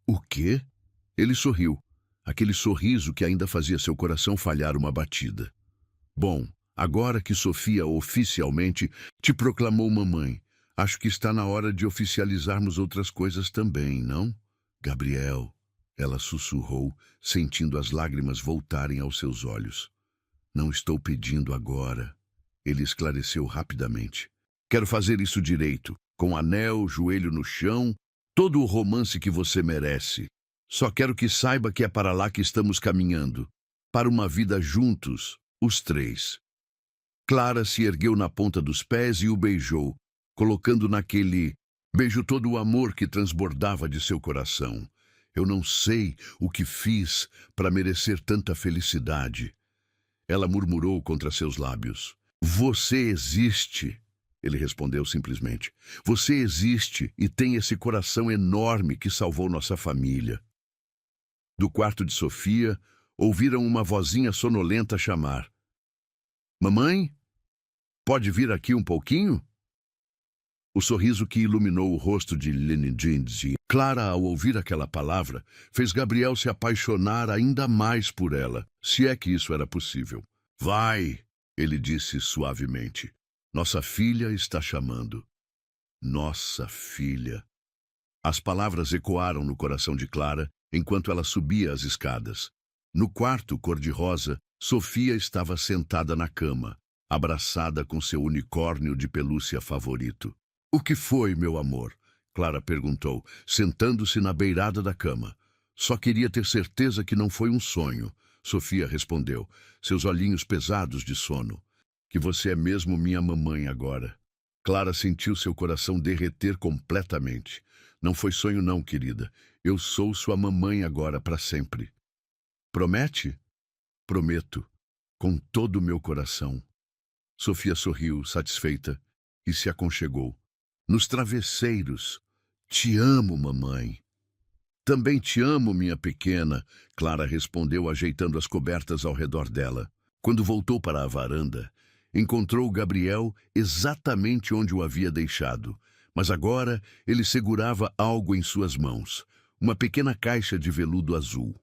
O quê? Ele sorriu, aquele sorriso que ainda fazia seu coração falhar uma batida. Bom, agora que Sofia oficialmente te proclamou mamãe, acho que está na hora de oficializarmos outras coisas também, não? Gabriel, ela sussurrou, sentindo as lágrimas voltarem aos seus olhos. Não estou pedindo agora, ele esclareceu rapidamente. Quero fazer isso direito, com anel, joelho no chão, todo o romance que você merece. Só quero que saiba que é para lá que estamos caminhando, para uma vida juntos, os três. Clara se ergueu na ponta dos pés e o beijou, colocando naquele beijo todo o amor que transbordava de seu coração. Eu não sei o que fiz para merecer tanta felicidade. Ela murmurou contra seus lábios. Você existe, ele respondeu simplesmente. Você existe e tem esse coração enorme que salvou nossa família. Do quarto de Sofia, ouviram uma vozinha sonolenta chamar. Mamãe? Pode vir aqui um pouquinho? O sorriso que iluminou o rosto de Lenidinzi, Clara, ao ouvir aquela palavra, fez Gabriel se apaixonar ainda mais por ela, se é que isso era possível. Vai, ele disse suavemente. Nossa filha está chamando. Nossa filha. As palavras ecoaram no coração de Clara enquanto ela subia as escadas. No quarto cor-de-rosa, Sofia estava sentada na cama, abraçada com seu unicórnio de pelúcia favorito. O que foi, meu amor? Clara perguntou, sentando-se na beirada da cama. Só queria ter certeza que não foi um sonho. Sofia respondeu, seus olhinhos pesados de sono. Que você é mesmo minha mamãe agora. Clara sentiu seu coração derreter completamente. Não foi sonho não, querida. Eu sou sua mamãe agora para sempre. Promete? Prometo, com todo o meu coração. Sofia sorriu, satisfeita, e se aconchegou. Nos travesseiros. Te amo, mamãe. Também te amo, minha pequena, Clara respondeu, ajeitando as cobertas ao redor dela. Quando voltou para a varanda, encontrou Gabriel exatamente onde o havia deixado, mas agora ele segurava algo em suas mãos, uma pequena caixa de veludo azul.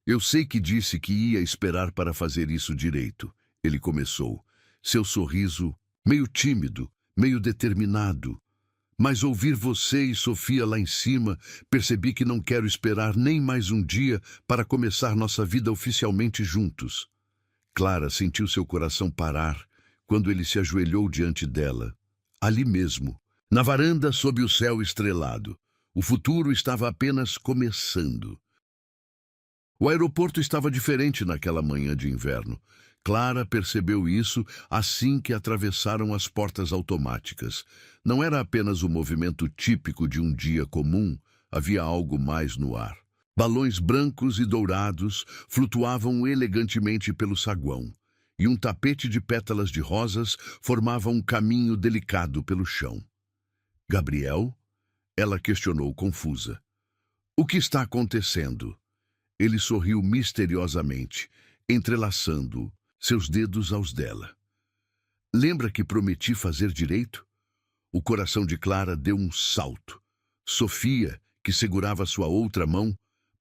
Eu sei que disse que ia esperar para fazer isso direito, ele começou, seu sorriso meio tímido, meio determinado. Mas ouvir você e Sofia lá em cima, percebi que não quero esperar nem mais um dia para começar nossa vida oficialmente juntos. Clara sentiu seu coração parar quando ele se ajoelhou diante dela. Ali mesmo, na varanda sob o céu estrelado. O futuro estava apenas começando. O aeroporto estava diferente naquela manhã de inverno. Clara percebeu isso assim que atravessaram as portas automáticas. Não era apenas o movimento típico de um dia comum, havia algo mais no ar. Balões brancos e dourados flutuavam elegantemente pelo saguão, e um tapete de pétalas de rosas formava um caminho delicado pelo chão. Gabriel? Ela questionou confusa. O que está acontecendo? Ele sorriu misteriosamente, entrelaçando seus dedos aos dela. Lembra que prometi fazer direito? O coração de Clara deu um salto. Sofia, que segurava sua outra mão,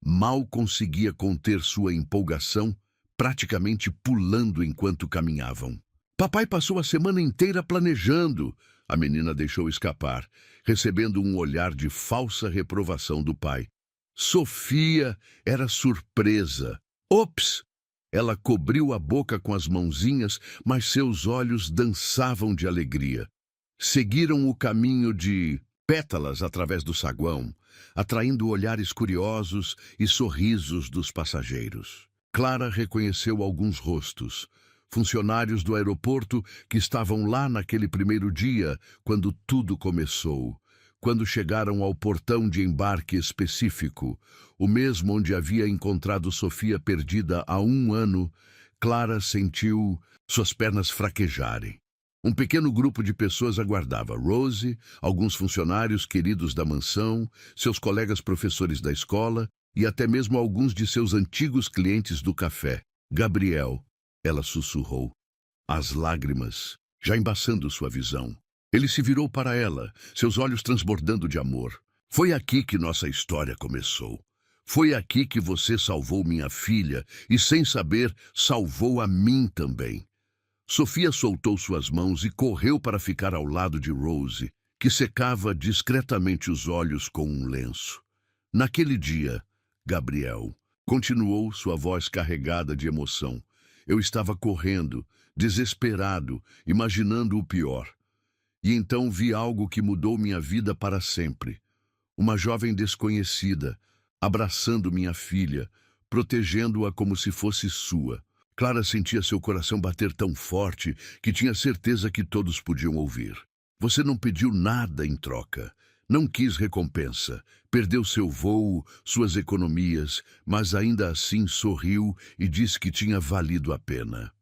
mal conseguia conter sua empolgação, praticamente pulando enquanto caminhavam. Papai passou a semana inteira planejando, a menina deixou escapar, recebendo um olhar de falsa reprovação do pai. Sofia era surpresa. Ops! Ela cobriu a boca com as mãozinhas, mas seus olhos dançavam de alegria. Seguiram o caminho de pétalas através do saguão, atraindo olhares curiosos e sorrisos dos passageiros. Clara reconheceu alguns rostos, funcionários do aeroporto que estavam lá naquele primeiro dia, quando tudo começou. Quando chegaram ao portão de embarque específico, o mesmo onde havia encontrado Sofia perdida há 1 ano, Clara sentiu suas pernas fraquejarem. Um pequeno grupo de pessoas aguardava. Rose, alguns funcionários queridos da mansão, seus colegas professores da escola e até mesmo alguns de seus antigos clientes do café. Gabriel, ela sussurrou, as lágrimas já embaçando sua visão. Ele se virou para ela, seus olhos transbordando de amor. Foi aqui que nossa história começou. Foi aqui que você salvou minha filha e, sem saber, salvou a mim também. Sofia soltou suas mãos e correu para ficar ao lado de Rose, que secava discretamente os olhos com um lenço. Naquele dia, Gabriel, continuou sua voz carregada de emoção. Eu estava correndo, desesperado, imaginando o pior. E então vi algo que mudou minha vida para sempre. Uma jovem desconhecida, abraçando minha filha, protegendo-a como se fosse sua. Clara sentia seu coração bater tão forte que tinha certeza que todos podiam ouvir. Você não pediu nada em troca. Não quis recompensa. Perdeu seu voo, suas economias, mas ainda assim sorriu e disse que tinha valido a pena.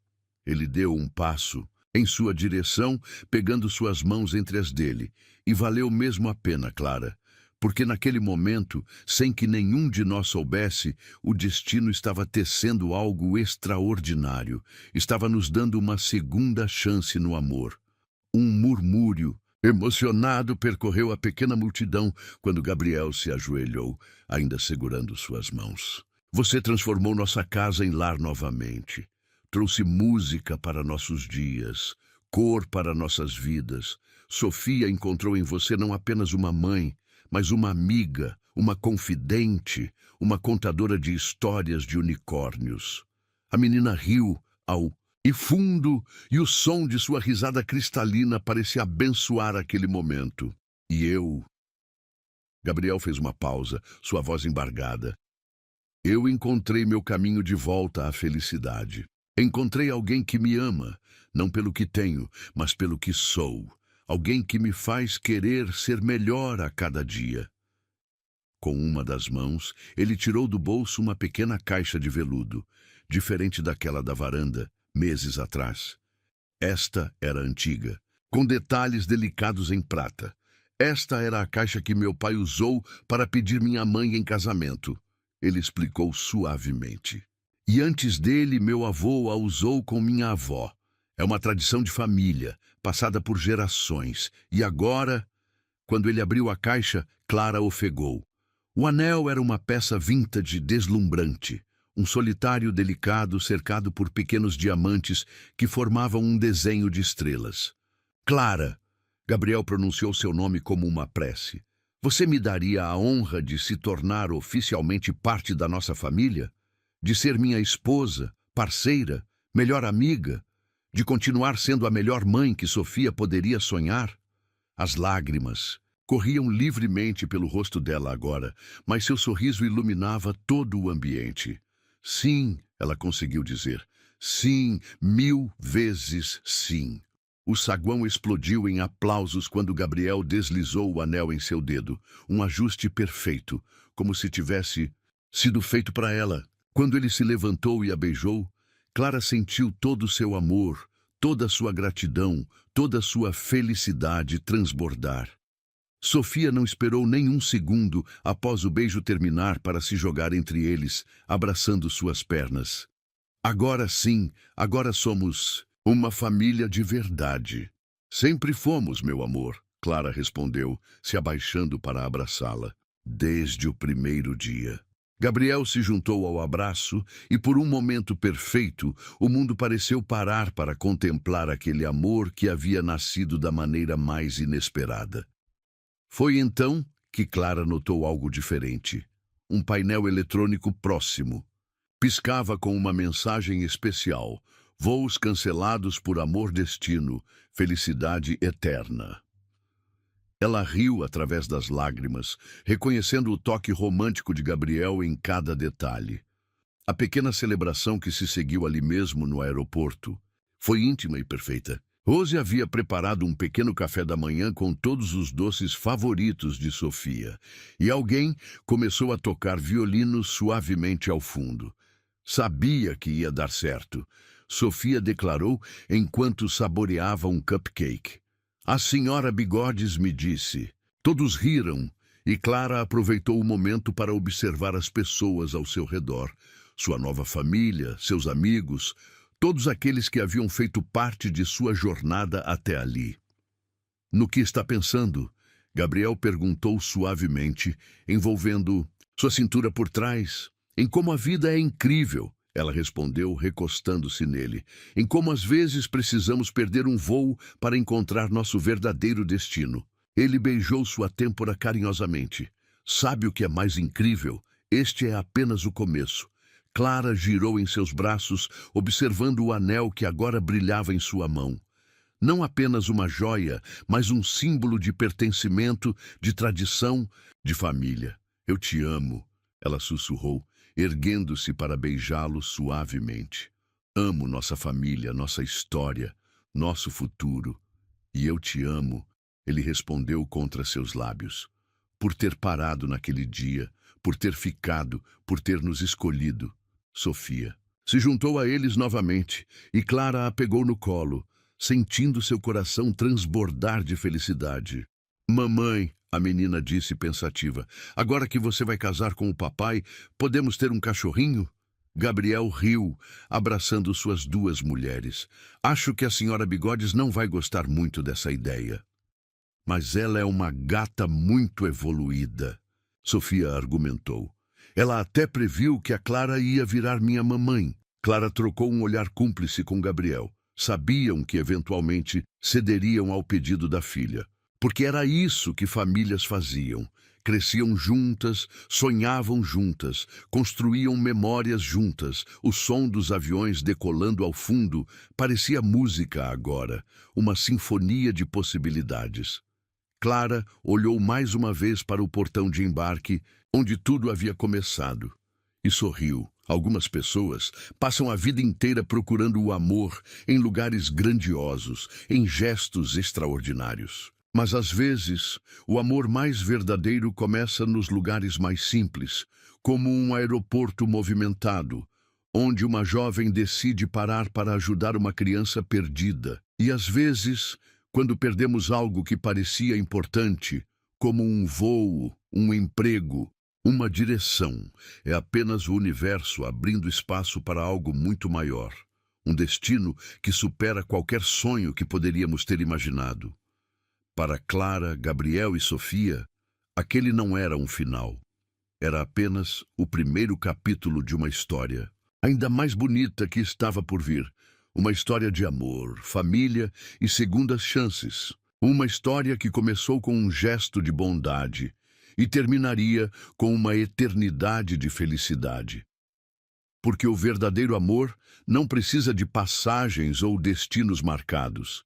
Ele deu um passo em sua direção, pegando suas mãos entre as dele. E valeu mesmo a pena, Clara. Porque naquele momento, sem que nenhum de nós soubesse, o destino estava tecendo algo extraordinário. Estava nos dando uma segunda chance no amor. Um murmúrio emocionado percorreu a pequena multidão quando Gabriel se ajoelhou, ainda segurando suas mãos. Você transformou nossa casa em lar novamente. Trouxe música para nossos dias, cor para nossas vidas. Sofia encontrou em você não apenas uma mãe, mas uma amiga, uma confidente, uma contadora de histórias de unicórnios. A menina riu e fundo, e o som de sua risada cristalina parecia abençoar aquele momento. E eu... Gabriel fez uma pausa, sua voz embargada. Eu encontrei meu caminho de volta à felicidade. Encontrei alguém que me ama, não pelo que tenho, mas pelo que sou. Alguém que me faz querer ser melhor a cada dia. Com uma das mãos, ele tirou do bolso uma pequena caixa de veludo, diferente daquela da varanda, meses atrás. Esta era antiga, com detalhes delicados em prata. Esta era a caixa que meu pai usou para pedir minha mãe em casamento. Ele explicou suavemente. E antes dele, meu avô a usou com minha avó. É uma tradição de família, passada por gerações. E agora, quando ele abriu a caixa, Clara ofegou. O anel era uma peça vintage deslumbrante, um solitário delicado cercado por pequenos diamantes que formavam um desenho de estrelas. Clara, Gabriel pronunciou seu nome como uma prece. Você me daria a honra de se tornar oficialmente parte da nossa família? De ser minha esposa, parceira, melhor amiga? De continuar sendo a melhor mãe que Sofia poderia sonhar? As lágrimas corriam livremente pelo rosto dela agora, mas seu sorriso iluminava todo o ambiente. Sim, ela conseguiu dizer. Sim, 1000 vezes sim. O saguão explodiu em aplausos quando Gabriel deslizou o anel em seu dedo, um ajuste perfeito, como se tivesse sido feito para ela. Quando ele se levantou e a beijou, Clara sentiu todo o seu amor, toda a sua gratidão, toda a sua felicidade transbordar. Sofia não esperou nem um segundo após o beijo terminar para se jogar entre eles, abraçando suas pernas. Agora sim, agora somos uma família de verdade. Sempre fomos, meu amor, Clara respondeu, se abaixando para abraçá-la. Desde o primeiro dia. Gabriel se juntou ao abraço e, por um momento perfeito, o mundo pareceu parar para contemplar aquele amor que havia nascido da maneira mais inesperada. Foi então que Clara notou algo diferente. Um painel eletrônico próximo. Piscava com uma mensagem especial. Voos cancelados por amor destino, felicidade eterna. Ela riu através das lágrimas, reconhecendo o toque romântico de Gabriel em cada detalhe. A pequena celebração que se seguiu ali mesmo no aeroporto foi íntima e perfeita. Rose havia preparado um pequeno café da manhã com todos os doces favoritos de Sofia, e alguém começou a tocar violino suavemente ao fundo. Sabia que ia dar certo, Sofia declarou enquanto saboreava um cupcake. A senhora Bigodes me disse. Todos riram, e Clara aproveitou o momento para observar as pessoas ao seu redor, sua nova família, seus amigos, todos aqueles que haviam feito parte de sua jornada até ali. No que está pensando? Gabriel perguntou suavemente, envolvendo sua cintura por trás. Em como a vida é incrível, ela respondeu, recostando-se nele. Em como às vezes precisamos perder um voo para encontrar nosso verdadeiro destino. Ele beijou sua têmpora carinhosamente. Sabe o que é mais incrível? Este é apenas o começo. Clara girou em seus braços, observando o anel que agora brilhava em sua mão. Não apenas uma joia, mas um símbolo de pertencimento, de tradição, de família. Eu te amo, ela sussurrou, erguendo-se para beijá-lo suavemente. Amo nossa família, nossa história, nosso futuro. E eu te amo, ele respondeu contra seus lábios. Por ter parado naquele dia, por ter ficado, por ter nos escolhido. Sofia se juntou a eles novamente e Clara a pegou no colo, sentindo seu coração transbordar de felicidade. Mamãe, a menina disse pensativa, agora que você vai casar com o papai, podemos ter um cachorrinho? Gabriel riu, abraçando suas duas mulheres. Acho que a senhora Bigodes não vai gostar muito dessa ideia. Mas ela é uma gata muito evoluída, Sofia argumentou. Ela até previu que a Clara ia virar minha mamãe. Clara trocou um olhar cúmplice com Gabriel. Sabiam que eventualmente cederiam ao pedido da filha. Porque era isso que famílias faziam. Cresciam juntas, sonhavam juntas, construíam memórias juntas. O som dos aviões decolando ao fundo parecia música agora, uma sinfonia de possibilidades. Clara olhou mais uma vez para o portão de embarque, onde tudo havia começado, e sorriu. Algumas pessoas passam a vida inteira procurando o amor em lugares grandiosos, em gestos extraordinários. Mas às vezes, o amor mais verdadeiro começa nos lugares mais simples, como um aeroporto movimentado, onde uma jovem decide parar para ajudar uma criança perdida. E às vezes, quando perdemos algo que parecia importante, como um voo, um emprego, uma direção, é apenas o universo abrindo espaço para algo muito maior. Um destino que supera qualquer sonho que poderíamos ter imaginado. Para Clara, Gabriel e Sofia, aquele não era um final. Era apenas o primeiro capítulo de uma história, ainda mais bonita que estava por vir. Uma história de amor, família e segundas chances. Uma história que começou com um gesto de bondade e terminaria com uma eternidade de felicidade. Porque o verdadeiro amor não precisa de passagens ou destinos marcados.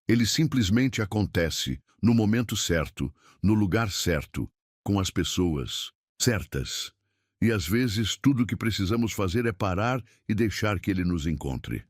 Ele simplesmente acontece no momento certo, no lugar certo, com as pessoas certas. E às vezes tudo o que precisamos fazer é parar e deixar que ele nos encontre.